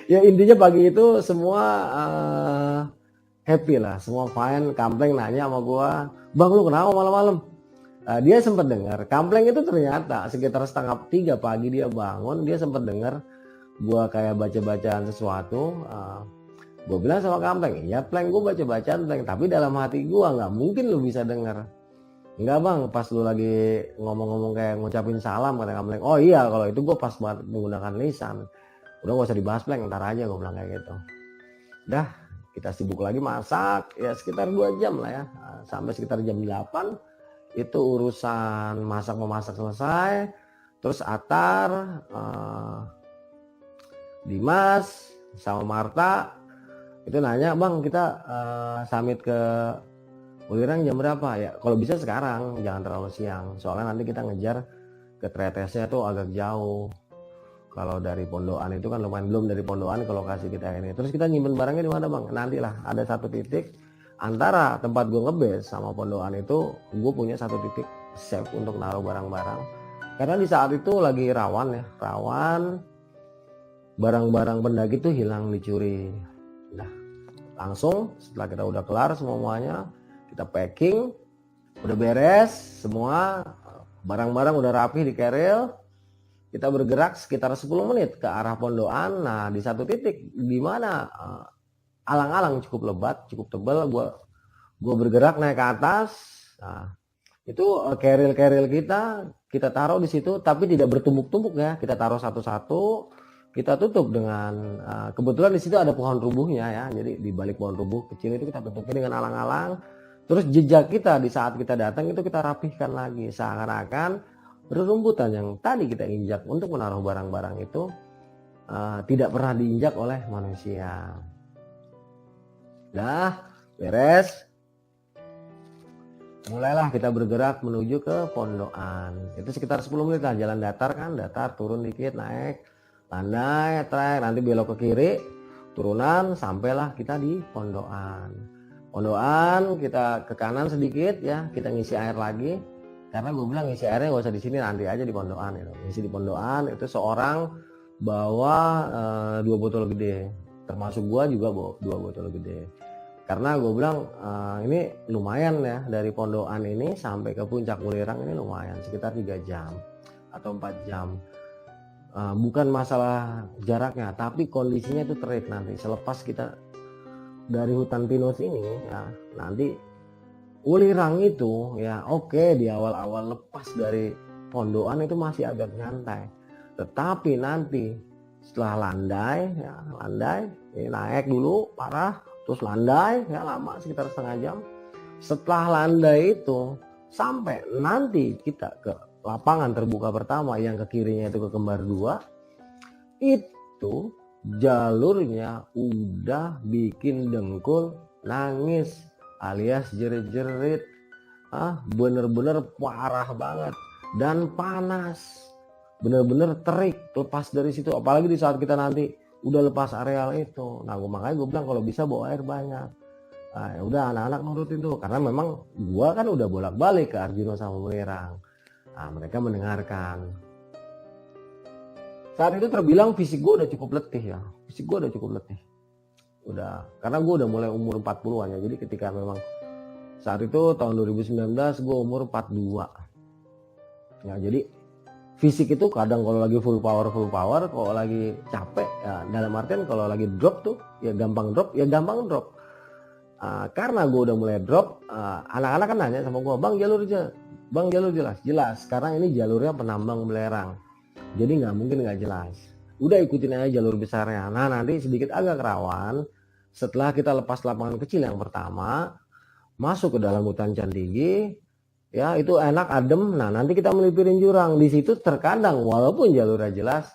Ya intinya pagi itu semua happy lah, semua fine. Kampleng nanya sama gue, bang lu kenapa malam-malam? Dia sempat dengar. Kampleng itu ternyata sekitar 2:30 pagi dia bangun, dia sempat dengar gue kayak baca-bacaan sesuatu. Gue bilang sama Kampleng, iya Pleng, gue baca-bacaan Pleng, tapi dalam hati gue nggak mungkin lu bisa dengar. Enggak bang, pas lu lagi ngomong-ngomong kayak ngucapin salam, kata Kampleng. Oh iya, kalau itu gue pas banget menggunakan lisan. Udah gak usah dibahas Pleng, ntar aja, gue bilang kayak gitu. Dah, kita sibuk lagi masak, ya sekitar 2 jam lah ya. Sampai sekitar jam 8, itu urusan masak-memasak selesai. Terus Atar, Dimas, sama Marta, itu nanya, bang kita summit ke Ulirang jam berapa? Ya kalau bisa sekarang, jangan terlalu siang. Soalnya nanti kita ngejar ke Tretesnya tuh agak jauh. Kalau dari Pondokan itu kan lumayan, belum dari Pondokan ke lokasi kita ini. Terus kita nyimpen barangnya di mana bang? Nantilah ada satu titik antara tempat gue ngebase sama Pondokan itu, gue punya satu titik safe untuk naruh barang-barang. Karena di saat itu lagi rawan ya, barang-barang pendaki itu hilang, dicuri. Nah, langsung setelah kita udah kelar semuanya, kita packing, udah beres semua, barang-barang udah rapi di keril. Kita bergerak sekitar 10 menit ke arah Pondokan. Nah, di satu titik di mana alang-alang cukup lebat, cukup tebal, gue bergerak naik ke atas. Nah, Itu keril-keril kita taruh di situ, tapi tidak bertumpuk-tumpuk ya. Kita taruh satu-satu, kita tutup dengan kebetulan di situ ada pohon rubuhnya ya. Jadi di balik pohon rubuh kecil itu kita tutupin dengan alang-alang. Terus jejak kita di saat kita datang itu kita rapihkan lagi, seakan-akan rerumputan yang tadi kita injak untuk menaruh barang-barang itu tidak pernah diinjak oleh manusia. Dah beres, mulailah kita bergerak menuju ke pondokan. Itu sekitar 10 menit lah, jalan datar kan, datar turun dikit naik landai trek, nanti belok ke kiri turunan, sampailah kita di pondokan. Pondokan kita ke kanan sedikit ya, kita ngisi air lagi, karena gue bilang ngisi airnya gak usah di sini, nanti aja di pondokan gitu. Ngisi di pondokan itu seorang bawa 2 botol gede, termasuk gua juga bawa 2 botol gede, karena gue bilang ini lumayan ya, dari pondokan ini sampai ke puncak Welirang ini lumayan, sekitar 3 jam atau 4 jam. Bukan masalah jaraknya, tapi kondisinya itu terik. Nanti selepas kita dari hutan pinus ini ya, nanti Welirang itu ya oke, di awal-awal lepas dari pondokan itu masih agak nyantai, tetapi nanti setelah landai ya, naik dulu parah, terus landai ya lama sekitar setengah jam. Setelah landai itu sampai nanti kita ke lapangan terbuka pertama yang ke kirinya itu ke Kembar 2, itu jalurnya udah bikin dengkul nangis alias jerit-jerit, bener-bener parah banget dan panas, bener-bener terik lepas dari situ. Apalagi di saat kita nanti udah lepas areal itu, nah makanya gue bilang kalau bisa bawa air banyak. Ya udah anak-anak nurutin tuh, karena memang gua kan udah bolak-balik ke Arjuna sama Welirang. Mereka mendengarkan. Saat itu terbilang fisik gue udah cukup letih ya. Udah, karena gue udah mulai umur 40-an ya. Jadi ketika memang saat itu tahun 2019 gue umur 42. Ya jadi fisik itu kadang kalau lagi full power, kalau lagi capek ya, dalam artian kalau lagi drop tuh ya gampang drop. Karena gue udah mulai drop, anak-anak kan nanya sama gue, Bang jalur jelas, karena ini jalurnya penambang belerang, jadi nggak mungkin nggak jelas. Udah ikutin aja jalur besarnya. Nah nanti sedikit agak rawan setelah kita lepas lapangan kecil yang pertama, masuk ke dalam hutan Candigi, ya itu enak adem. Nah nanti kita melipirin jurang, di situ terkadang walaupun jalurnya jelas,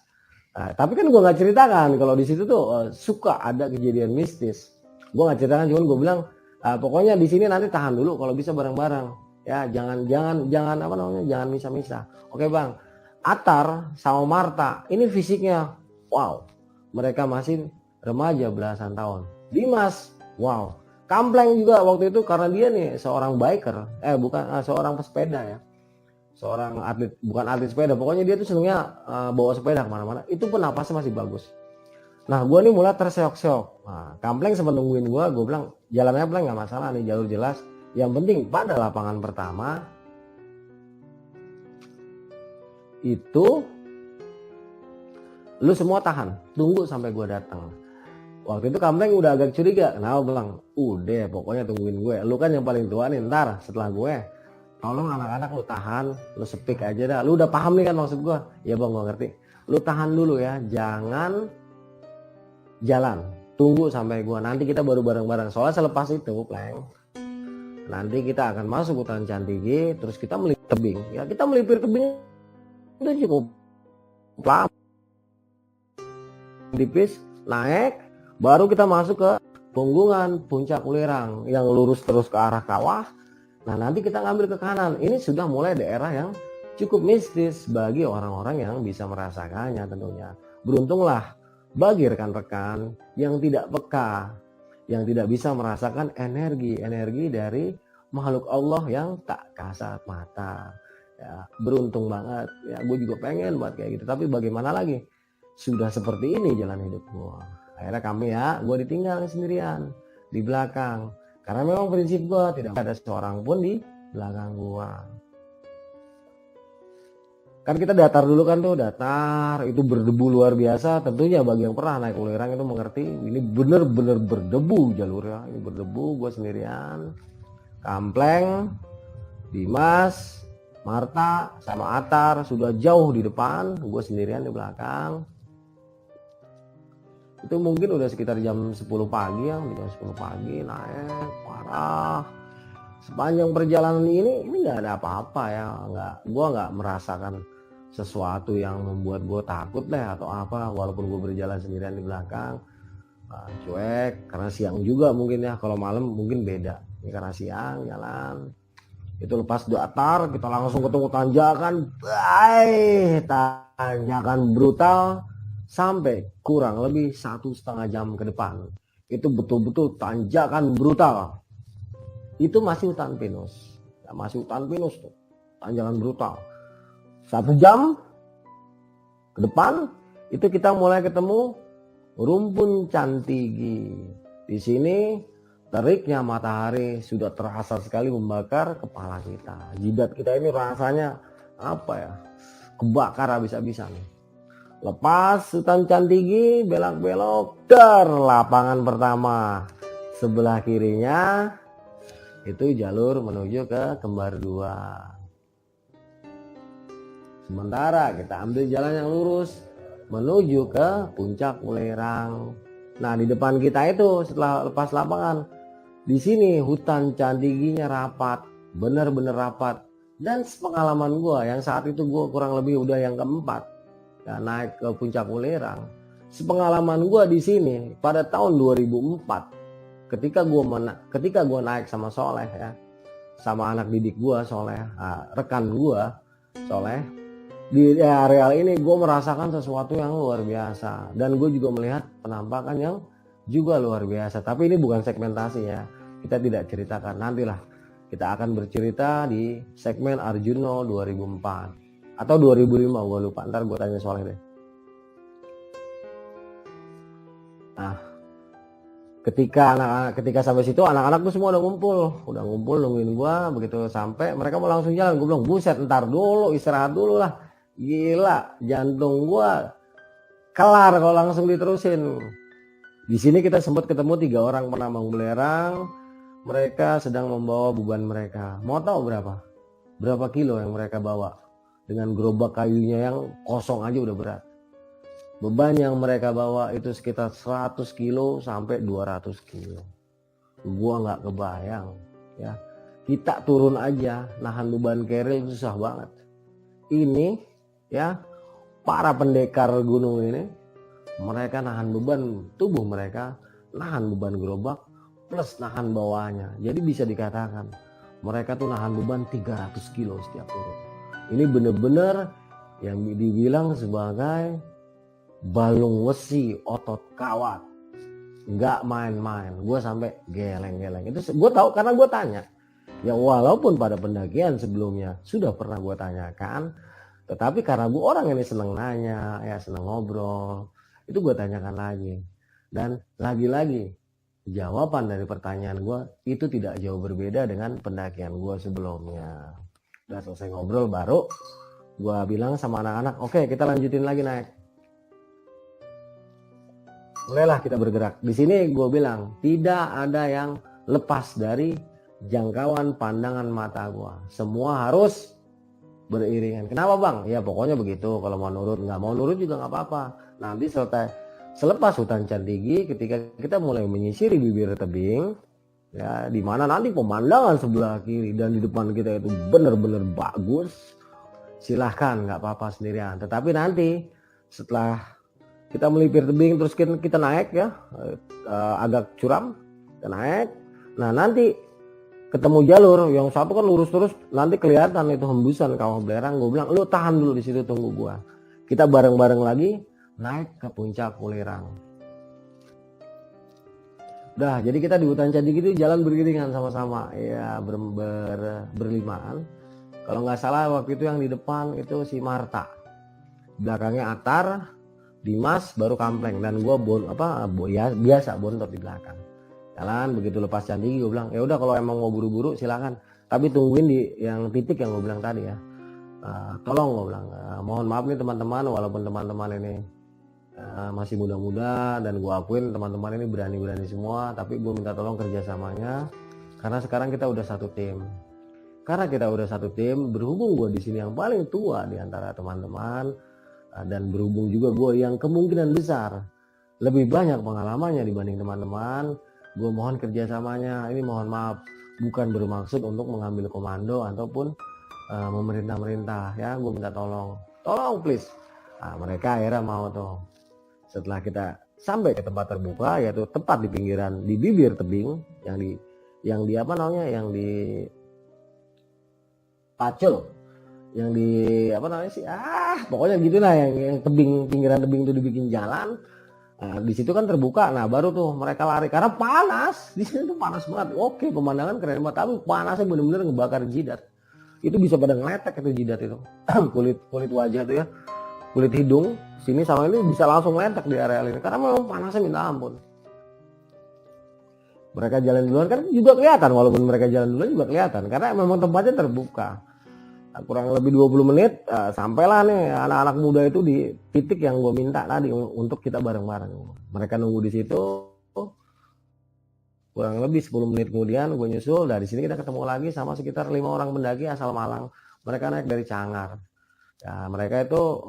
tapi kan gue nggak ceritakan kalau di situ tuh suka ada kejadian mistis. Gue nggak ceritakan, cuman gue bilang pokoknya di sini nanti tahan dulu, kalau bisa bareng-bareng. Ya jangan apa namanya, jangan misah-misah. Oke bang. Atar sama Marta ini fisiknya wow, mereka masih remaja belasan tahun. Dimas wow, Kampleng juga waktu itu karena dia nih seorang biker, seorang pesepeda ya, seorang atlet, bukan atlet sepeda, pokoknya dia tuh senengnya bawa sepeda kemana-mana. Itu pun napasnya masih bagus. Nah gue nih mulai terseok-seok. Nah, Kampleng sempat nungguin gue bilang jalannya Pleng nggak masalah nih, jalur jelas. Yang penting pada lapangan pertama itu lu semua tahan, tunggu sampai gue datang. Waktu itu Kampleng udah agak curiga, nah gue bilang udah pokoknya tungguin gue, lu kan yang paling tua nih, ntar setelah gue tolong anak-anak lu tahan, lu speak aja dah. Lu udah paham nih kan maksud gue? Ya bang gue ngerti. Lu tahan dulu ya, jangan jalan, tunggu sampai gue, nanti kita baru bareng-bareng. Soalnya selepas itu Pleng, nanti kita akan masuk hutan Candigi, terus kita melipir tebing. Ya kita melipir tebing itu cukup lama, tipis, naik, baru kita masuk ke punggungan puncak Welirang yang lurus terus ke arah kawah. Nah nanti kita ngambil ke kanan. Ini sudah mulai daerah yang cukup mistis bagi orang-orang yang bisa merasakannya tentunya. Beruntunglah bagi rekan-rekan yang tidak peka, yang tidak bisa merasakan energi dari makhluk Allah yang tak kasat mata. Ya, beruntung banget. Ya, gue juga pengen buat kayak gitu. Tapi bagaimana lagi? Sudah seperti ini jalan hidup gue. Akhirnya gue ditinggal sendirian di belakang. Karena memang prinsip gue tidak ada seorang pun di belakang gue. Kan kita datar dulu kan tuh, datar itu berdebu luar biasa. Tentunya bagi yang pernah naik Welirang itu mengerti, ini bener-bener berdebu jalurnya. Ini berdebu, gue sendirian. Kampleng Dimas, Marta, sama Atar sudah jauh di depan, gue sendirian di belakang. Itu mungkin udah sekitar jam 10 pagi ya, jam 10 pagi naik parah. Sepanjang perjalanan ini nggak ada apa-apa ya, gue nggak merasakan sesuatu yang membuat gue takut deh atau apa, walaupun gue berjalan sendirian di belakang. Cuek karena siang juga mungkin ya, kalau malam mungkin beda. Ini karena siang jalan. Itu lepas di Atar kita langsung ketemu tanjakan, tanjakan brutal sampai kurang lebih 1,5 jam ke depan. Itu betul-betul tanjakan brutal. Itu masih hutan pinus, ya, masih hutan pinus tuh, tanjakan brutal. 1 jam ke depan itu kita mulai ketemu rumpun cantigi. Di sini teriknya matahari sudah terasa sekali membakar kepala kita. Jidat kita ini rasanya apa ya? Kebakar habis-habisan. Lepas hutan cantigi, belok-belok dar lapangan pertama. Sebelah kirinya itu jalur menuju ke Kembar 2. Sementara kita ambil jalan yang lurus menuju ke Puncak Wulerang. Nah, di depan kita itu setelah lepas lapangan, di sini hutan cantiginya rapat, benar-benar rapat. Dan sepengalaman gue yang saat itu gue kurang lebih udah yang keempat ya, naik ke Puncak Wulerang. Sepengalaman gue di sini pada tahun 2004. Ketika gue naik sama Soleh ya, sama anak didik gue Soleh, rekan gue Soleh, di area ini gue merasakan sesuatu yang luar biasa. Dan gue juga melihat penampakan yang juga luar biasa. Tapi ini bukan segmentasi ya, kita tidak ceritakan, nantilah kita akan bercerita di segmen Arjuno 2004 atau 2005, gue lupa, ntar gue tanya Soleh deh. Nah, ketika sampai situ anak-anak tuh semua udah ngumpul nungguin gua. Begitu sampai mereka mau langsung jalan, gue bilang buset, ntar dulu, istirahat dulu lah, gila jantung gua kelar kalau langsung diterusin. Di sini kita sempat ketemu 3 orang penambang belerang. Mereka sedang membawa beban mereka. Mau tahu berapa kilo yang mereka bawa? Dengan gerobak kayunya yang kosong aja udah berat. Beban yang mereka bawa itu sekitar 100 kilo sampai 200 kilo. Gua nggak kebayang ya. Kita turun aja nahan beban keril itu susah banget. Ini ya, para pendekar gunung ini mereka nahan beban tubuh mereka, nahan beban gerobak plus nahan bawahnya. Jadi bisa dikatakan mereka tuh nahan beban 300 kilo setiap turun. Ini bener-bener yang dibilang sebagai balung wesi otot kawat, nggak main-main. Gue sampai geleng-geleng. Itu gue tahu karena gue tanya. Ya walaupun pada pendakian sebelumnya sudah pernah gue tanyakan, tetapi karena gue orang ini seneng nanya, ya seneng ngobrol, itu gue tanyakan lagi. Dan lagi-lagi jawaban dari pertanyaan gue itu tidak jauh berbeda dengan pendakian gue sebelumnya. Udah selesai ngobrol baru gue bilang sama anak-anak, oke, kita lanjutin lagi naik. Mulailah kita bergerak. Di sini gue bilang tidak ada yang lepas dari jangkauan pandangan mata gue. Semua harus beriringan. Kenapa bang? Ya pokoknya begitu. Kalau mau nurut, nggak mau nurut juga nggak apa-apa. Nanti selepas hutan Cantigi, ketika kita mulai menyisiri bibir tebing, ya di mana nanti pemandangan sebelah kiri dan di depan kita itu benar-benar bagus. Silahkan, nggak apa-apa sendirian. Tetapi nanti setelah kita melipir tebing terus kita naik ya, agak curam, kita naik. Nah nanti ketemu jalur yang satu kan lurus terus, nanti kelihatan itu hembusan kawah belerang. Gue bilang lu tahan dulu di situ, tunggu gua. Kita bareng-bareng lagi naik ke Puncak Wulerang. Udah, jadi kita di hutan Candi gitu jalan beriringan sama-sama ya, berlimaan. Kalau nggak salah waktu itu yang di depan itu si Marta, belakangnya Atar, Dimas, baru Kampleng, dan gue biasa bontot di belakang. Jalan begitu lepas Candi, gue bilang ya udah kalau emang mau buru-buru silakan, tapi tungguin di yang titik yang gue bilang tadi ya. Tolong gue bilang, mohon maaf nih teman-teman, walaupun teman-teman ini masih muda-muda dan gue akuin teman-teman ini berani-berani semua, tapi gue minta tolong kerjasamanya karena sekarang kita udah satu tim. karena kita udah satu tim, berhubung gue di sini yang paling tua di antara teman-teman, dan berhubung juga gue yang kemungkinan besar lebih banyak pengalamannya dibanding teman-teman, gue mohon kerjasamanya. Ini mohon maaf, bukan bermaksud untuk mengambil komando ataupun memerintah-merintah ya. Gue minta tolong please. Nah, mereka akhirnya mau tuh. Setelah kita sampai ke tempat terbuka, yaitu tepat di pinggiran, di bibir tebing yang di apa namanya, yang di Pacul, yang di apa namanya sih, pokoknya gitu lah, yang tebing, pinggiran tebing itu dibikin jalan. Nah, di situ kan terbuka. Nah, baru tuh mereka lari karena panas. Di sini tuh panas banget. Oke, pemandangan keren banget, tapi panasnya bener-bener ngebakar jidat. Itu bisa pada ngeletek itu jidat itu. kulit wajah tuh ya, kulit hidung sini sama ini bisa langsung ngeletek di area ini karena memang panasnya minta ampun. Mereka jalan duluan kan juga kelihatan, walaupun mereka jalan duluan juga kelihatan karena memang tempatnya terbuka. Nah, kurang lebih 20 menit sampailah nih anak-anak muda itu di titik yang gue minta tadi untuk kita bareng-bareng. Mereka nunggu di situ. Kurang lebih 10 menit kemudian gue nyusul. Dari sini kita ketemu lagi sama sekitar 5 orang pendaki asal Malang. Mereka naik dari Cangar. Ya, mereka itu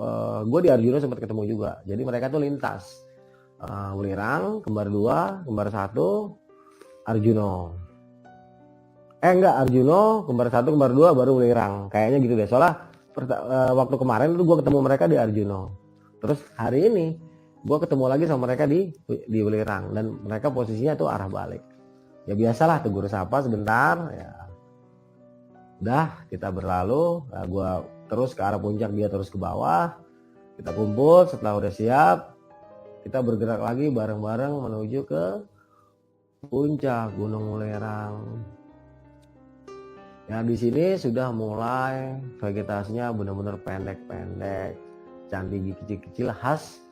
gue di Arjuna sempat ketemu juga. Jadi mereka tuh lintas Welirang, Kembar 2, Kembar 1, Arjuno. Arjuno, Kembar 1, Kembar 2, baru Welirang. Kayaknya gitu deh. Soalnya waktu kemarin itu gue ketemu mereka di Arjuno. Terus hari ini gue ketemu lagi sama mereka di Welirang. Dan mereka posisinya tuh arah balik. Ya biasalah, tegur sapa sebentar. Ya. Udah, kita berlalu. Nah, gue terus ke arah puncak, dia terus ke bawah. Kita kumpul, setelah udah siap, kita bergerak lagi bareng-bareng menuju ke puncak Gunung Welirang. Ya di sini sudah mulai vegetasinya benar-benar pendek-pendek, candi kecil-kecil khas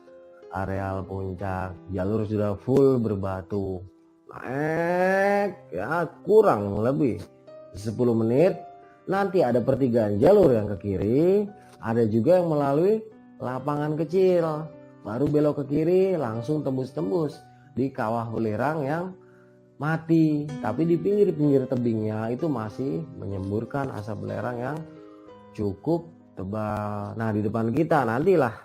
areal puncak. Jalur sudah full berbatu. Naik ya kurang lebih 10 menit. Nanti ada pertigaan jalur yang ke kiri, ada juga yang melalui lapangan kecil. Baru belok ke kiri langsung tembus-tembus di kawah Welirang yang mati, tapi di pinggir-pinggir tebingnya itu masih menyemburkan asap belerang yang cukup tebal. Nah di depan kita nantilah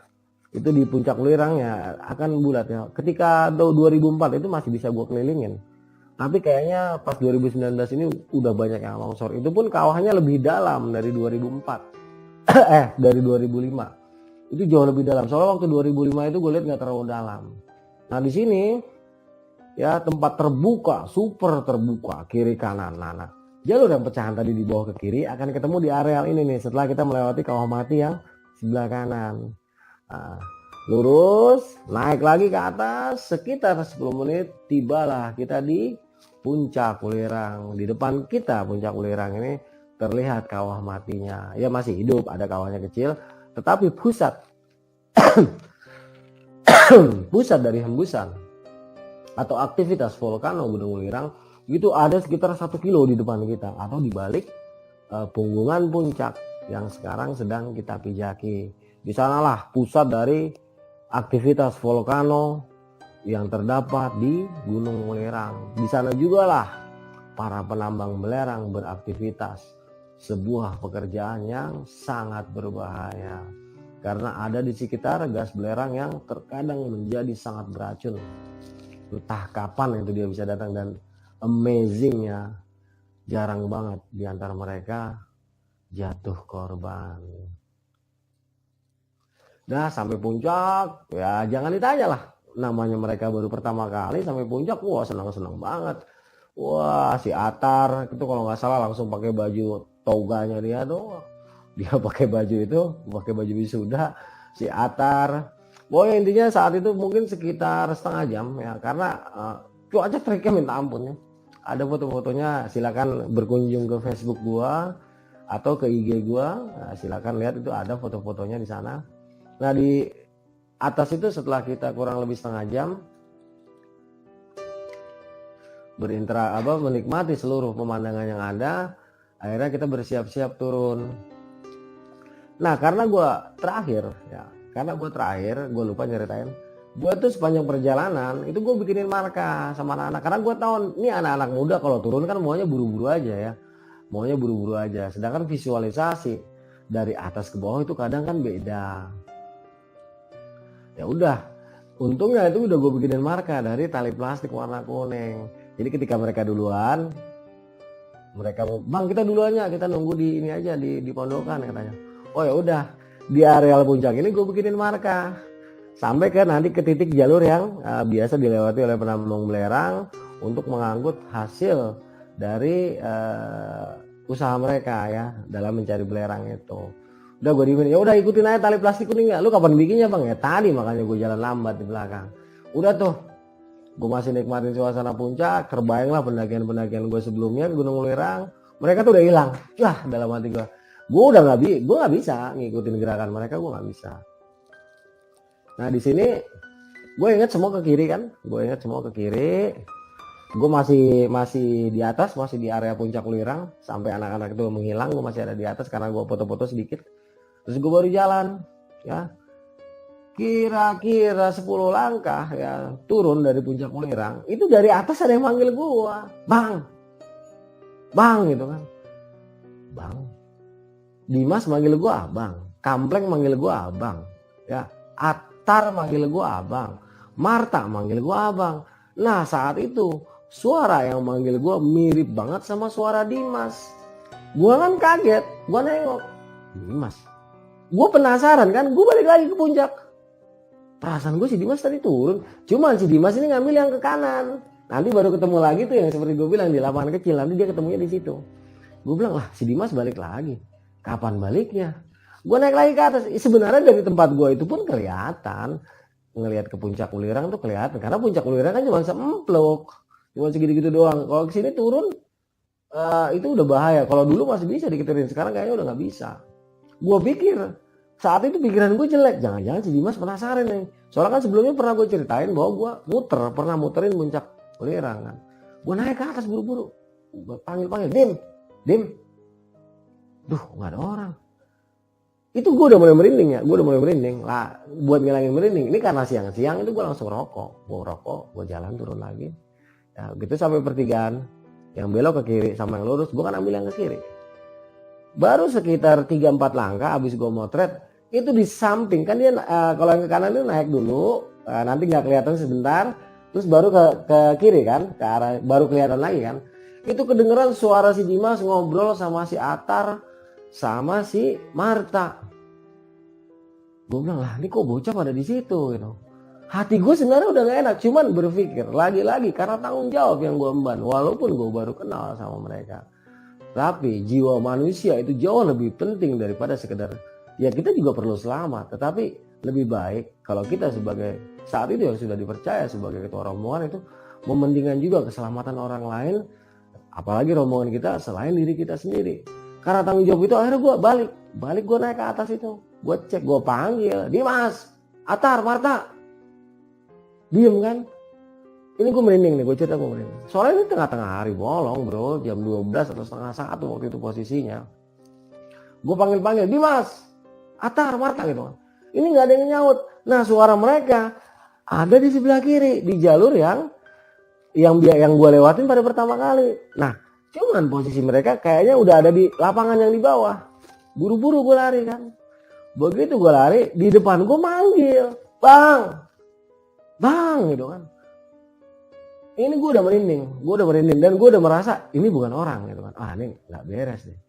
itu di puncak Welirangnya akan bulat ya. Ketika 2004 itu masih bisa gue kelilingin, tapi kayaknya pas 2019 ini udah banyak yang longsor. Itu pun kawahnya lebih dalam dari 2004 dari 2005 itu jauh lebih dalam. Soalnya waktu 2005 itu gue lihat nggak terlalu dalam. Nah di sini ya tempat terbuka, super terbuka, kiri kanan. Nah, jalur yang pecahan tadi di bawah ke kiri akan ketemu di areal ini nih setelah kita melewati kawah mati yang sebelah kanan. Nah, lurus, naik lagi ke atas sekitar 10 menit tibalah kita di puncak Welirang. Di depan kita puncak Welirang ini terlihat kawah matinya. Ya masih hidup, ada kawahnya kecil, tetapi pusat pusat dari hembusan atau aktivitas volcano Gunung Welirang itu ada sekitar 1 kilo di depan kita atau di balik punggungan puncak yang sekarang sedang kita pijaki. Di sanalah pusat dari aktivitas volcano yang terdapat di Gunung Welirang. Di sana juga lah para penambang belerang beraktivitas. Sebuah pekerjaan yang sangat berbahaya karena ada di sekitar gas belerang yang terkadang menjadi sangat beracun. Entah kapan itu dia bisa datang, dan amazingnya jarang banget di antara mereka jatuh korban. Nah sampai puncak ya jangan ditanya lah, namanya mereka baru pertama kali sampai puncak. Wah senang-senang banget. Wah si Atar itu kalau nggak salah langsung pakai baju toganya dia doang. Dia pakai baju itu, pakai baju wisuda si Atar. Pokoknya intinya saat itu mungkin sekitar setengah jam ya, karena cuaca teriknya minta ampun ya. Ada foto-fotonya, silakan berkunjung ke Facebook gua atau ke IG gua. Nah, silakan lihat, itu ada foto-fotonya di sana. Nah di atas itu setelah kita kurang lebih setengah jam menikmati seluruh pemandangan yang ada, akhirnya kita bersiap-siap turun. Nah karena gua terakhir, gue lupa nyeritain. Gue tuh sepanjang perjalanan itu gue bikinin marka sama anak-anak, karena gue tahu nih anak-anak muda kalau turun kan maunya buru-buru aja ya. maunya buru-buru aja. Sedangkan visualisasi dari atas ke bawah itu kadang kan beda. Ya udah, untungnya itu udah gue bikinin marka dari tali plastik warna kuning. Jadi ketika mereka duluan, mereka mau, bang kita duluannya, kita nunggu di ini aja di pondokan katanya. Oh ya udah, di areal puncak ini gue bikinin marka sampai ke nanti ke titik jalur yang biasa dilewati oleh penambang belerang untuk mengangkut hasil dari usaha mereka ya dalam mencari belerang itu. Udah gue dibikin, ya udah ikutin aja tali plastik kuning ya. Lu kapan bikinnya bang? Ya tadi, makanya gue jalan lambat di belakang. Udah tuh, gue masih nikmatin suasana puncak. Terbayang lah pendakian-pendakian gue sebelumnya ke Gunung Welirang. Mereka tuh udah hilang. Wah, dalam hati gue udah nggak bisa ngikutin gerakan mereka, gue nggak bisa. Nah di sini gue inget semua ke kiri kan, gue masih di atas, masih di area puncak Welirang sampai anak-anak itu menghilang. Gue masih ada di atas karena gue foto-foto sedikit. Terus gue baru jalan ya, kira-kira 10 langkah ya turun dari puncak Welirang. Itu dari atas ada yang manggil gue, bang gitu kan, bang. Dimas manggil gue abang, Kampleng manggil gue abang, ya Atar manggil gue abang, Marta manggil gue abang. Nah saat itu suara yang manggil gue mirip banget sama suara Dimas. Gue kan kaget, gue nengok Dimas. Gue penasaran kan, gue balik lagi ke puncak. Perasaan gue si Dimas tadi turun, cuman si Dimas ini ngambil yang ke kanan. Nanti baru ketemu lagi tuh yang seperti gue bilang di lapangan kecil, nanti dia ketemunya di situ. Gue bilang lah si Dimas balik lagi. Kapan baliknya? Gue naik lagi ke atas. Sebenarnya dari tempat gue itu pun kelihatan, ngelihat ke puncak Welirang tuh kelihatan. Karena puncak Welirang kan cuma seemplok, cuma segitu-gitu doang. Kalau kesini turun itu udah bahaya. Kalau dulu masih bisa diketerin, sekarang kayaknya udah nggak bisa. Gue pikir saat itu pikiran gue jelek, jangan-jangan si Dimas penasaran nih. Soalnya kan sebelumnya pernah gue ceritain bahwa gue pernah muterin puncak Welirang kan. Gue naik ke atas buru-buru, gue panggil, Dim. Duh, nggak ada orang. Itu gue udah mulai merinding lah. Buat ngilangin merinding, ini karena siang-siang itu gue langsung rokok. Gue jalan turun lagi. Ya, gitu sampai pertigaan. Yang belok ke kiri sama yang lurus, gue kan ambil yang ke kiri. Baru sekitar 3-4 langkah abis gue motret, itu di samping kan dia kalau yang ke kanan itu naik dulu, nanti nggak kelihatan sebentar, terus baru ke kiri kan, ke arah baru kelihatan lagi kan. Itu kedengeran suara si Dimas ngobrol sama si Atar sama si Marta. Gue bilang lah, ini kok bocah pada di situ gitu. Hati gue sebenarnya udah gak enak, cuman berpikir lagi-lagi karena tanggung jawab yang gue emban, walaupun gue baru kenal sama mereka. Tapi jiwa manusia itu jauh lebih penting daripada sekedar, ya kita juga perlu selamat, tetapi lebih baik kalau kita sebagai saat itu yang sudah dipercaya sebagai ketua rombongan itu mementingkan juga keselamatan orang lain, apalagi rombongan kita selain diri kita sendiri. Karena tanggung jawab itu akhirnya gue balik gue naik ke atas itu, gue cek, gue panggil, Dimas, Atar, Marta, diem kan? Ini gue merinding nih, gue cerita gue merinding. Soalnya ini tengah-tengah hari bolong bro, jam 12 atau setengah 1 waktu itu posisinya. Gue panggil, Dimas, Atar, Marta gitu kan. Ini gak ada yang nyaut. Nah suara mereka ada di sebelah kiri, di jalur yang gue lewatin pada pertama kali. Nah cuman posisi mereka kayaknya udah ada di lapangan yang di bawah. Buru-buru gue lari kan. Begitu gue lari, di depan gue manggil, Bang gitu kan. Ini gue udah merinding dan gue udah merasa ini bukan orang gitu kan. Ah ini nggak beres nih.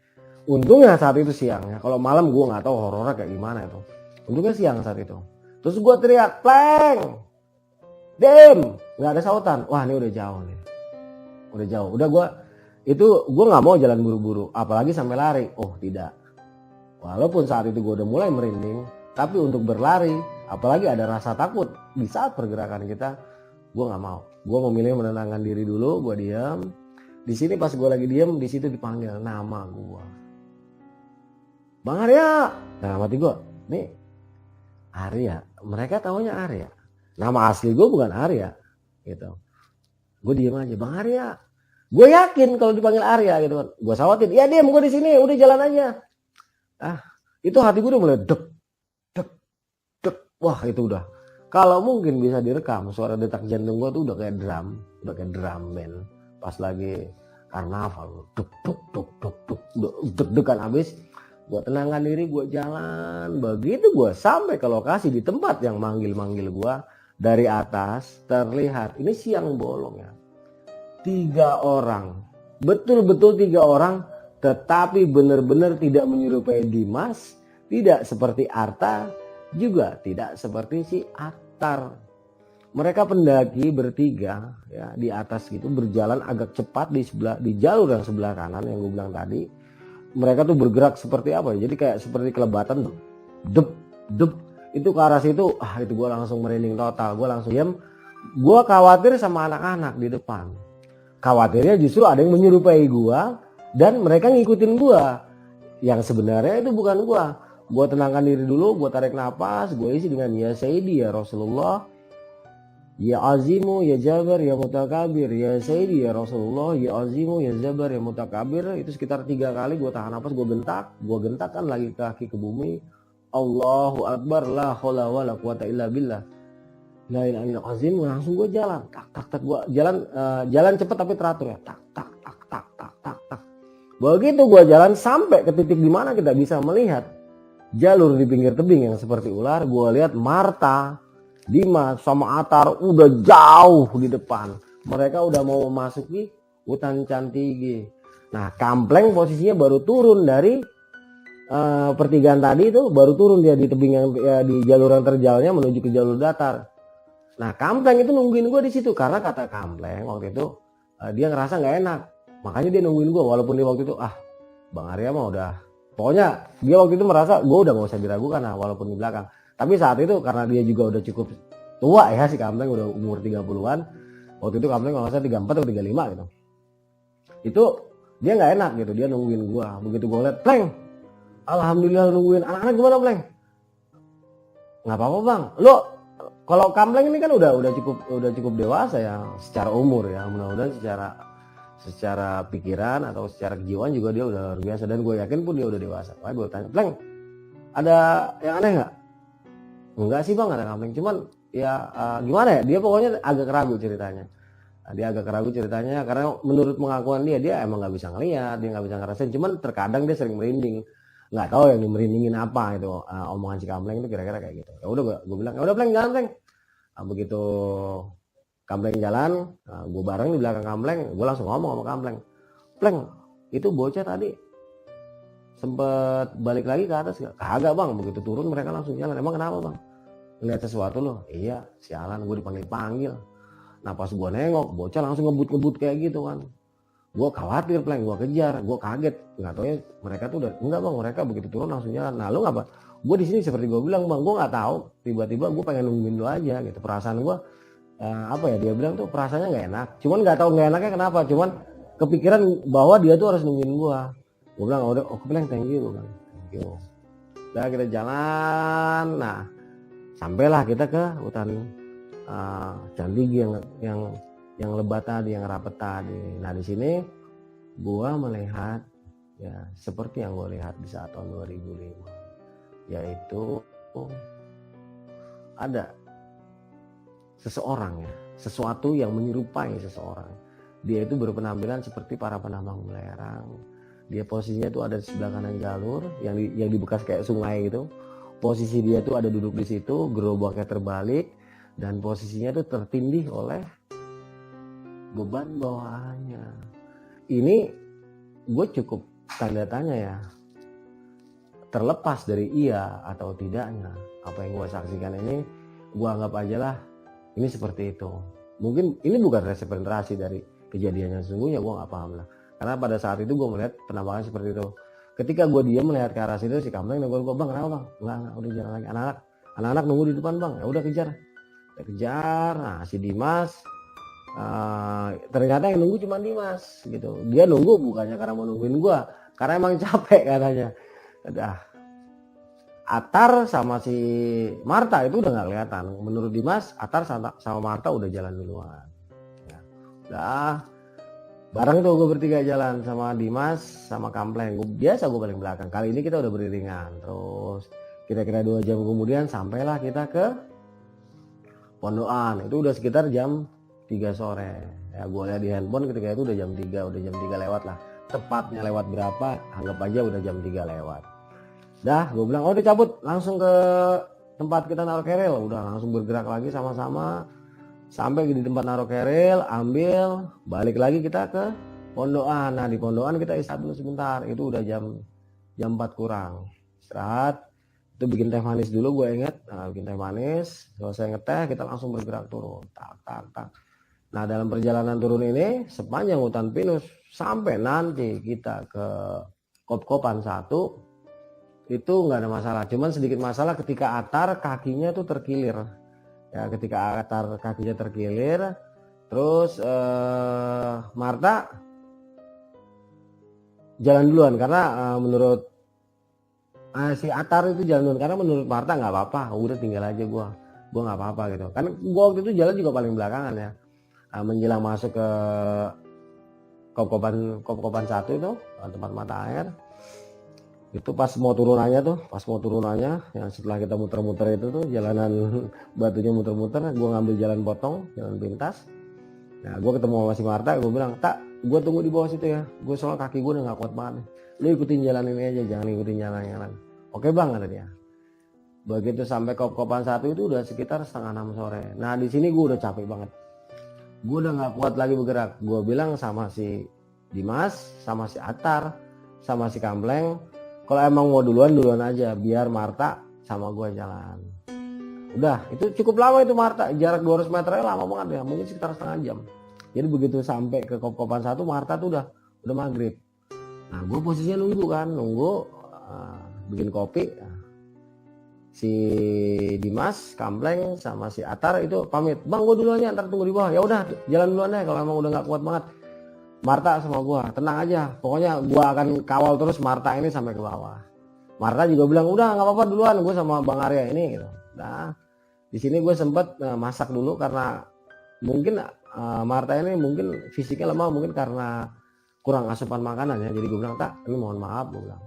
Untungnya saat itu siang ya. Kalau malam gue nggak tahu horornya kayak gimana itu. Untungnya siang saat itu. Terus gue teriak, Pleng, Dem, nggak ada sautan. Wah ini udah jauh nih. Udah jauh. Udah gue nggak mau jalan buru-buru. Apalagi sampai lari. Oh tidak. Walaupun saat itu gue udah mulai merinding, tapi untuk berlari, apalagi ada rasa takut di saat pergerakan kita, gue nggak mau. Gue memilih menenangkan diri dulu, gue diam. Di sini pas gue lagi diam, di situ dipanggil nama gue, Bang Arya. Nah mati gue, nih Arya. Mereka taunya Arya. Nama asli gue bukan Arya, gitu. Gue diam aja, Bang Arya. Gue yakin kalau dipanggil Arya gitu kan. Gue sawatin, ya diam gue di sini, udah jalan aja. Itu hati gue udah mulai dek. Wah itu udah. Kalau mungkin bisa direkam suara detak jantung gue tuh udah kayak drum band pas lagi karnaval, deg-degan abis. Gue tenangkan diri, gue jalan. Begitu gue sampai ke lokasi di tempat yang manggil-manggil gue, dari atas terlihat, ini siang bolong ya, 3 orang, betul-betul 3 orang, tetapi benar-benar tidak menyerupai Dimas, tidak seperti Arta, juga tidak seperti si Atar. Mereka pendaki bertiga ya di atas gitu, berjalan agak cepat di jalur yang sebelah kanan yang gue bilang tadi. Mereka tuh bergerak seperti apa? Jadi kayak seperti kelebatan, dep dep itu ke arah situ. Itu gue langsung merinding total. Gue langsung diam. Gue khawatir sama anak-anak di depan. Khawatirnya justru ada yang menyerupai gue dan mereka ngikutin gue. Yang sebenarnya itu bukan gue. Gue tenangkan diri dulu, gue tarik nafas, gue isi dengan ya Sayyidi ya Rasulullah, ya Azimu ya Jabar ya Mutakabir, ya Sayyidi ya Rasulullah, ya Azimu ya Jabar ya Mutakabir. Itu sekitar 3 kali gue tahan nafas, gue gentakkan lagi kaki ke bumi. Allahu Akbar, la haula wala quwata illa billah, la ilaha illa azim. Langsung gue jalan, tak gue jalan cepet tapi teratur ya, tak. Begitu gue jalan sampai ke titik dimana kita bisa melihat jalur di pinggir tebing yang seperti ular, gue lihat Marta, Dimas sama Atar udah jauh di depan. Mereka udah mau memasuki hutan Cantigi. Nah, Kampleng posisinya baru turun dari pertigaan tadi itu, baru turun dia di tebing yang di jalur yang terjalnya menuju ke jalur datar. Nah, Kampleng itu nungguin gue di situ karena kata Kampleng waktu itu dia ngerasa nggak enak, makanya dia nungguin gue. Walaupun dia waktu itu Bang Arya mah udah, pokoknya dia waktu itu merasa gue udah gak usah diragukan walaupun di belakang. Tapi saat itu karena dia juga udah cukup tua ya, si Kampleng udah umur 30-an. Waktu itu Kampleng kalau nggak salah 34 atau 35 gitu. Itu dia nggak enak gitu, dia nungguin gue. Begitu gue liat, Pleng, alhamdulillah nungguin. Anak-anak gimana Pleng? Nggak apa-apa Bang. Lo kalau Kampleng ini kan udah cukup dewasa ya secara umur ya. Mudah-mudahan secara pikiran atau secara kejiwaan juga dia udah luar biasa, dan gue yakin pun dia udah dewasa. Makanya gue tanya, Pleng, ada yang aneh nggak? Enggak sih Bang, ada Kampleng. Cuman ya gimana ya? Dia pokoknya agak ragu ceritanya. Dia agak ragu ceritanya karena menurut pengakuan dia emang nggak bisa ngelihat, dia nggak bisa ngerasain. Cuman terkadang dia sering merinding. Nggak tahu yang dimerindingin apa itu. Omongan si Kampleng itu kira-kira kayak gitu. Ya udah gue bilang, ya udah Pleng, jalan Pleng. Begitu Kampleng jalan, gue bareng di belakang Kampleng, gue langsung ngomong sama Kampleng, Pleng, itu bocah tadi sempet balik lagi ke atas gak? Kagak Bang, begitu turun mereka langsung jalan. Emang kenapa Bang? Lihat sesuatu loh? Iya, sialan, gue dipanggil. Nah pas gue nengok, bocah langsung ngebut kayak gitu kan. Gue khawatir Pleng, gue kejar, gue kaget. Nggak tahu ya mereka tuh udah, enggak Bang, mereka begitu turun langsung jalan. Nah lu ngapa? Gue di sini seperti gue bilang Bang, gue nggak tahu. Tiba-tiba gue pengen nungguin lu aja gitu. Perasaan gue apa ya, dia bilang tuh perasaannya nggak enak. Cuman nggak tahu nggak enaknya kenapa. Cuman kepikiran bahwa dia tuh harus nungguin gue. Gue bilang udah, oke Pleng, thank you. Gue bilang thank you. Udah kita jalan. Nah sampailah kita ke hutan Cantigi yang lebat tadi, yang rapet tadi. Nah di sini gue melihat ya seperti yang gue lihat di saat tahun 2005, yaitu ada seseorang ya, sesuatu yang menyerupai seseorang. Dia itu berpenampilan seperti para penambang belerang. Dia posisinya itu ada di sebelah kanan jalur yang di bekas kayak sungai gitu. Posisi dia tuh ada duduk di situ, gerobaknya terbalik, dan posisinya tuh tertindih oleh beban bawaannya. Ini gue cukup tanda tanya ya, terlepas dari iya atau tidaknya apa yang gue saksikan ini, gue anggap aja lah ini seperti itu. Mungkin ini bukan representasi dari kejadian yang sesungguhnya, gue nggak paham lah. Karena pada saat itu gue melihat penambangan seperti itu. Ketika gue diam melihat ke arah situ, si Kampleng nungguin gue, Bang kenapa Bang? Enggak, udah jalan lagi. Anak-anak nunggu di depan Bang. Ya udah kejar. Nah si Dimas ternyata yang nunggu cuma Dimas gitu. Dia nunggu bukannya karena mau nungguin gue, karena emang capek katanya. Atar sama si Marta itu udah nggak kelihatan. Menurut Dimas, Atar sama Marta udah jalan duluan. Ya, udah bareng tuh gue bertiga jalan sama Dimas sama Kampleng. Biasa gue paling belakang. Kali ini kita udah beriringan. Terus kira-kira 2 jam kemudian sampailah kita ke Pondokan. Itu udah sekitar jam 3 sore. Ya gue lihat di handphone ketika itu udah jam 3 lewat lah. Tepatnya lewat berapa, anggap aja udah jam 3 lewat. Dah, gue bilang, oh udah cabut, langsung ke tempat kita naruh keril. Udah langsung bergerak lagi sama-sama. Sampai di tempat naruh keril, ambil, balik lagi kita ke pondokan. Nah di pondokan kita istirahat dulu sebentar. Itu udah jam 4 kurang. Istirahat. Itu bikin teh manis dulu gue inget. Nah, bikin teh manis. Selesai ngeteh, kita langsung bergerak turun. Tak, tak, tak. Nah dalam perjalanan turun ini, sepanjang hutan pinus, sampai nanti kita ke Kop-Kopan 1, itu nggak ada masalah. Cuman sedikit masalah ketika Atar kakinya tuh terkilir. Ya ketika Atar kakinya terkilir, terus Marta jalan duluan karena menurut si Atar itu jalan duluan karena menurut Marta nggak apa-apa, udah tinggal aja gua nggak apa-apa gitu. Kan gua waktu itu jalan juga paling belakangan ya, menjelang masuk ke Kop-Kopan 1 itu tempat mata air. Itu pas mau turunannya yang setelah kita muter-muter itu tuh jalanan batunya muter-muter, gue ngambil jalan potong, jalan pintas. Nah gue ketemu sama si Marta, gue bilang, tak, gue tunggu di bawah situ ya, gue soal kaki gue udah gak kuat banget nih. Lu ikutin jalan ini aja, jangan ikutin jalan yang lain. Oke bang, kata dia. Begitu sampai Kop-Kopan 1 itu udah sekitar 5:30 sore. Nah di sini gue udah capek banget, gue udah gak kuat lagi bergerak. Gue bilang sama si Dimas, sama si Atar, sama si Kampleng, kalau emang mau duluan aja, biar Marta sama gue jalan. Udah, itu cukup lama itu Marta, jarak 200 meter lama banget ya, mungkin sekitar setengah jam. Jadi begitu sampai ke Kop-Kopan 1, Marta tuh udah maghrib. Nah gue posisinya nunggu bikin kopi. Si Dimas, Kampleng sama si Atar itu pamit, bang gue duluan ya, ntar tunggu di bawah. Ya udah, jalan duluan deh kalau emang udah nggak kuat banget. Marta sama gua, tenang aja, pokoknya gua akan kawal terus Marta ini sampai ke bawah. Marta juga bilang udah nggak apa-apa duluan, gue sama Bang Arya ini gitu. Nah di sini gue sempet masak dulu karena mungkin Marta ini mungkin fisiknya lemah, mungkin karena kurang asupan makanan ya. Jadi gue bilang, tak, ini mohon maaf, gue bilang,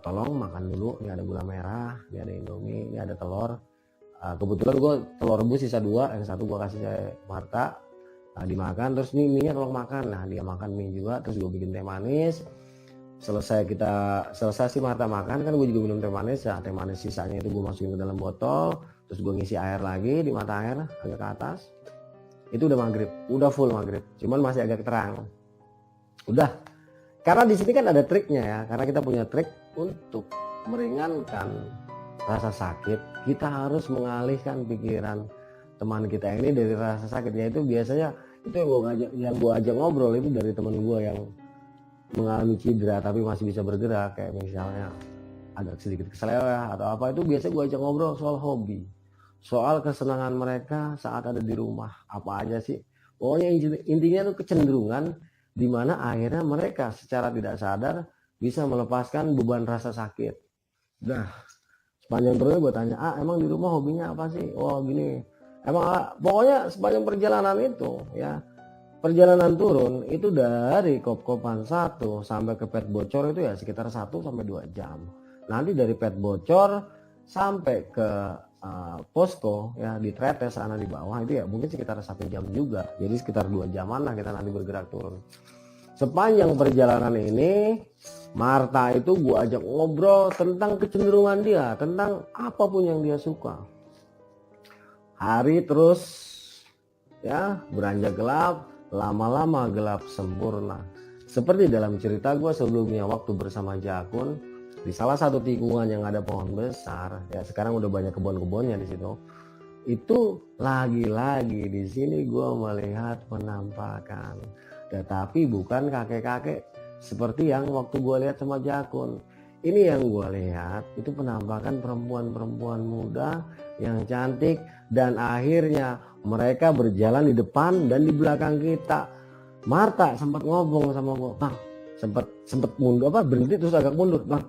tolong makan dulu, ini ada gula merah, ini ada Indomie, ini ada telur. Kebetulan gue telur rebus sisa 2, yang satu gue kasih ke Marta. Dimakan, terus mie-nya tolong makan. Nah dia makan mie juga, terus gue bikin teh manis. Selesai si Marta makan, kan gue juga minum teh manis ya. Teh manis sisanya itu gue masukin ke dalam botol, terus gue ngisi air lagi di mata air agak ke atas. Itu udah maghrib, udah full maghrib, cuman masih agak terang. Udah, karena di sini kan ada triknya ya, karena kita punya trik untuk meringankan rasa sakit. Kita harus mengalihkan pikiran teman kita ini dari rasa sakit, yaitu biasanya itu yang gue ajak ngobrol itu dari teman gue yang mengalami cedera tapi masih bisa bergerak, kayak misalnya agak sedikit keseleo atau apa, itu biasanya gue ajak ngobrol soal hobi, soal kesenangan mereka saat ada di rumah, apa aja sih. Pokoknya intinya itu kecenderungan di mana akhirnya mereka secara tidak sadar bisa melepaskan beban rasa sakit. Nah sepanjang turunnya gue tanya, emang di rumah hobinya apa sih? Oh gini, emang pokoknya sepanjang perjalanan itu ya, perjalanan turun itu dari Kop-Kopan 1 sampai ke Pet Bocor itu ya sekitar 1-2 jam. Nanti dari Pet Bocor sampai ke posko ya di Tretes sana di bawah itu ya mungkin sekitar 1 jam juga. Jadi sekitar 2 jaman lah kita nanti bergerak turun. Sepanjang perjalanan ini Marta itu gua ajak ngobrol tentang kecenderungan dia, tentang apapun yang dia suka. Hari terus ya beranjak gelap, lama-lama gelap sempurna. Seperti dalam cerita gue sebelumnya waktu bersama Jakun di salah satu tikungan yang ada pohon besar, ya sekarang udah banyak kebun-kebunnya di situ. Itu lagi-lagi di sini gue melihat penampakan, tetapi bukan kakek-kakek seperti yang waktu gue lihat sama Jakun. Ini yang gue lihat itu penampakan perempuan-perempuan muda yang cantik, dan akhirnya mereka berjalan di depan dan di belakang kita. Marta sempat ngomong sama gue, bang, sempat mundur berhenti terus agak mundur, bang,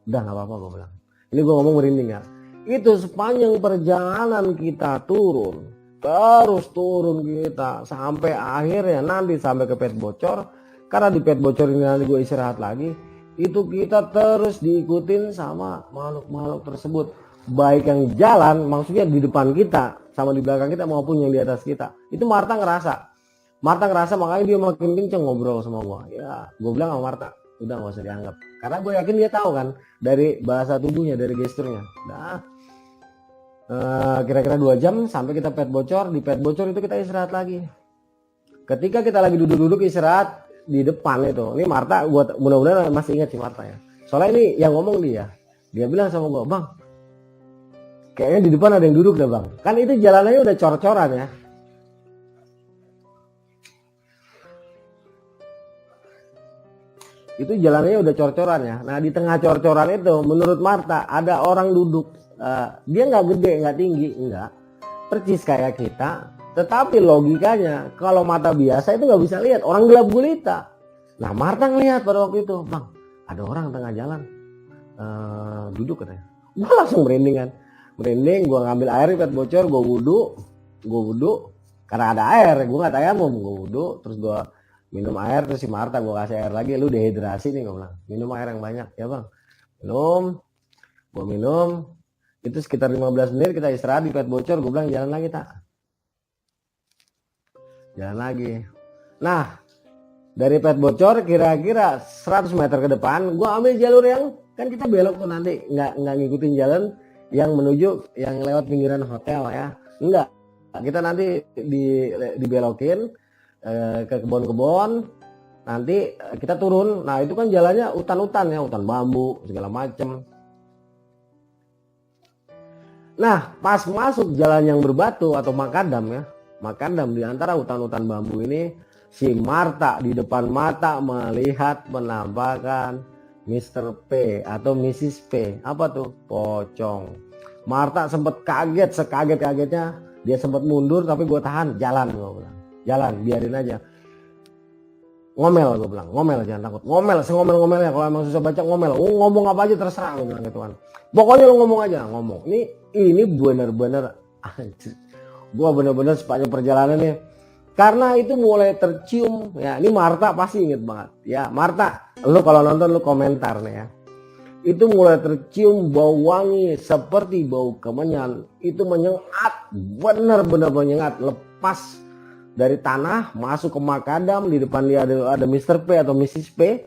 udah nggak apa-apa gue bilang. Ini gue ngomong merinding ya. Itu sepanjang perjalanan kita turun, terus turun kita sampai akhirnya nanti sampai ke Pet Bocor. Karena di Pet Bocor ini nanti gue istirahat lagi, itu kita terus diikutin sama makhluk-makhluk tersebut. baik yang jalan, maksudnya di depan kita sama di belakang kita maupun yang di atas kita. Itu Marta ngerasa. Makanya dia makin kenceng ngobrol sama gue. Ya, gue bilang sama Marta, udah gak usah dianggap. Karena gue yakin dia tahu kan dari bahasa tubuhnya, dari gesturnya. Nah, kira-kira 2 jam sampai kita pet bocor. Di pet bocor itu kita istirahat lagi. Ketika kita lagi duduk-duduk istirahat di depan itu, ini Marta, gue mudah-mudahan masih ingat si Marta ya. Soalnya ini yang ngomong dia bilang sama gue, bang, kayaknya di depan ada yang duduk dah bang. Kan itu jalanannya udah cor-coran ya. Itu jalanannya udah cor-coran ya. Nah di tengah cor-coran itu menurut Marta ada orang duduk. Dia nggak gede, nggak tinggi, nggak percis kayak kita. Tetapi logikanya kalau mata biasa itu nggak bisa lihat, orang gelap gulita. Nah Marta ngelihat pada waktu itu, bang, ada orang tengah jalan duduk katanya. Gue langsung merinding kan. Merinding, gue ngambil air pet bocor, gue wudhu karena ada air, gue nggak tayamum, gue wudhu, terus gue minum air, terus si Marta gue kasih air lagi, lu dehidrasi nih, gue bilang, minum air yang banyak ya bang. Gue minum, itu sekitar 15 menit kita istirahat di pet bocor, gue bilang jalan lagi tak, jalan lagi. Nah dari pet bocor kira-kira 100 meter ke depan, gue ambil jalur yang kan kita belok tuh nanti, nggak ngikutin jalan yang menuju yang lewat pinggiran hotel ya, enggak, kita nanti dibelokin ke kebun-kebun, nanti kita turun. Nah itu kan jalannya hutan-hutan ya, hutan bambu segala macem. Nah pas masuk jalan yang berbatu atau makadam ya, makadam di antara hutan-hutan bambu ini, si Marta di depan mata melihat penampakan Mr. P atau Mrs. P. Apa tuh? Pocong. Marta sempat kaget, sekaget-kagetnya dia sempat mundur, tapi gue tahan, jalan gue bilang. Jalan, biarin aja. Ngomel gue bilang, ngomel jangan takut. Ngomel, sengomel-ngomelnya, kalau emang susah baca ngomel. Ngomong apa aja terserah gue bilang gitu kan. Pokoknya lu ngomong aja, ngomong. Ini bener-bener anjir. Gue bener-bener sepanjang perjalanan nih. Karena itu mulai tercium, ya ini Marta pasti inget banget. Ya Marta, lu kalau nonton lu komentar nih ya. Itu mulai tercium bau wangi seperti bau kemenyan. Itu menyengat, bener-bener menyengat, lepas dari tanah masuk ke makadam, di depan dia ada Mr. P atau Mrs. P.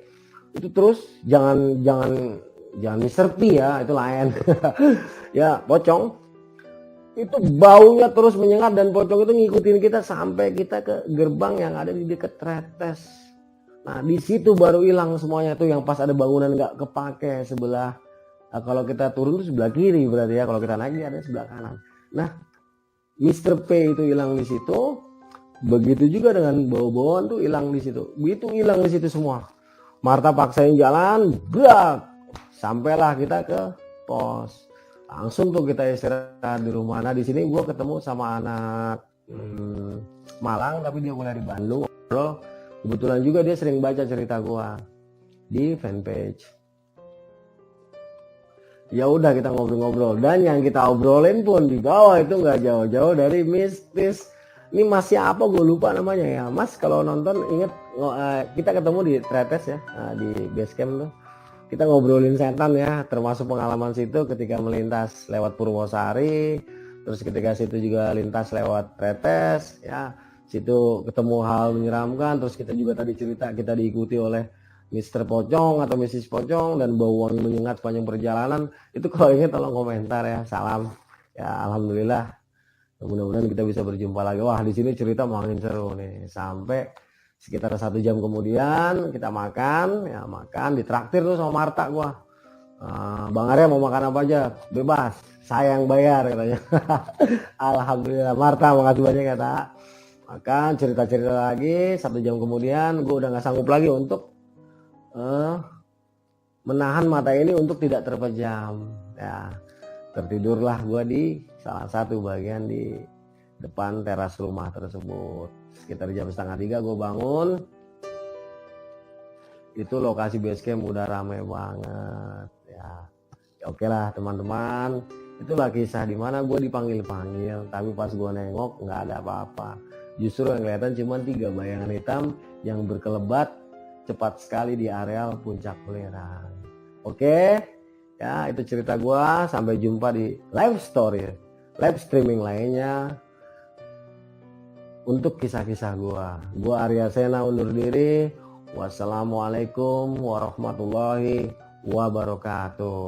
Itu terus jangan Mr. P ya, itu lain. Ya pocong itu baunya terus menyengat, dan pocong itu ngikutin kita sampai kita ke gerbang yang ada di dekat Tretes. Nah di situ baru hilang semuanya tuh, yang pas ada bangunan nggak kepake sebelah. Nah, kalau kita turun itu sebelah kiri berarti ya, kalau kita naik ada sebelah kanan. Nah Mr. P itu hilang di situ. Begitu juga dengan bau-bauan tuh hilang di situ. Begitu hilang di situ semua. Marta paksain jalan, brak. Sampailah kita ke pos. Langsung tuh kita istirahat di rumah. Nah di sini gue ketemu sama anak Malang, tapi dia kuliah di Bandung. Kebetulan juga dia sering baca cerita gue di fanpage. Ya udah kita ngobrol-ngobrol, dan yang kita obrolin pun di bawah itu nggak jauh-jauh dari mistis. Ini Mas siapa gue lupa namanya ya. Mas kalau nonton inget kita ketemu di Tretes ya, di base camp tuh. Kita ngobrolin setan ya, termasuk pengalaman situ ketika melintas lewat Purwosari, terus ketika situ juga lintas lewat Tretes ya. Situ ketemu hal menyeramkan, terus kita juga tadi cerita kita diikuti oleh Mr. Pocong atau Mrs. Pocong, dan bau wangi menyengat sepanjang perjalanan. Itu kalau ingat tolong komentar ya. Salam. Ya alhamdulillah. Mudah-mudahan kita bisa berjumpa lagi. Wah di sini cerita makin seru nih. Sampai sekitar 1 jam kemudian kita makan, ya makan ditraktir tuh sama Marta gua. Bang Arya mau makan apa aja? Bebas, saya yang bayar katanya. Alhamdulillah Marta, makasih banyak kata. Makan, cerita-cerita lagi. 1 jam kemudian gua udah nggak sanggup lagi untuk menahan mata ini untuk tidak terpejam. Ya tertidurlah gua di salah satu bagian di depan teras rumah tersebut. Sekitar jam 2:30 gue bangun. Itu lokasi base camp udah rame banget ya. Oke lah teman-teman, itulah kisah dimana gue dipanggil-panggil, tapi pas gue nengok nggak ada apa-apa. Justru yang kelihatan cuma 3 bayangan hitam yang berkelebat cepat sekali di areal puncak Belerang. Oke, Ya, itu cerita gua. Sampai jumpa di live story, live streaming lainnya untuk kisah-kisah gua. Gua Arya Sena undur diri. Wassalamualaikum warahmatullahi wabarakatuh.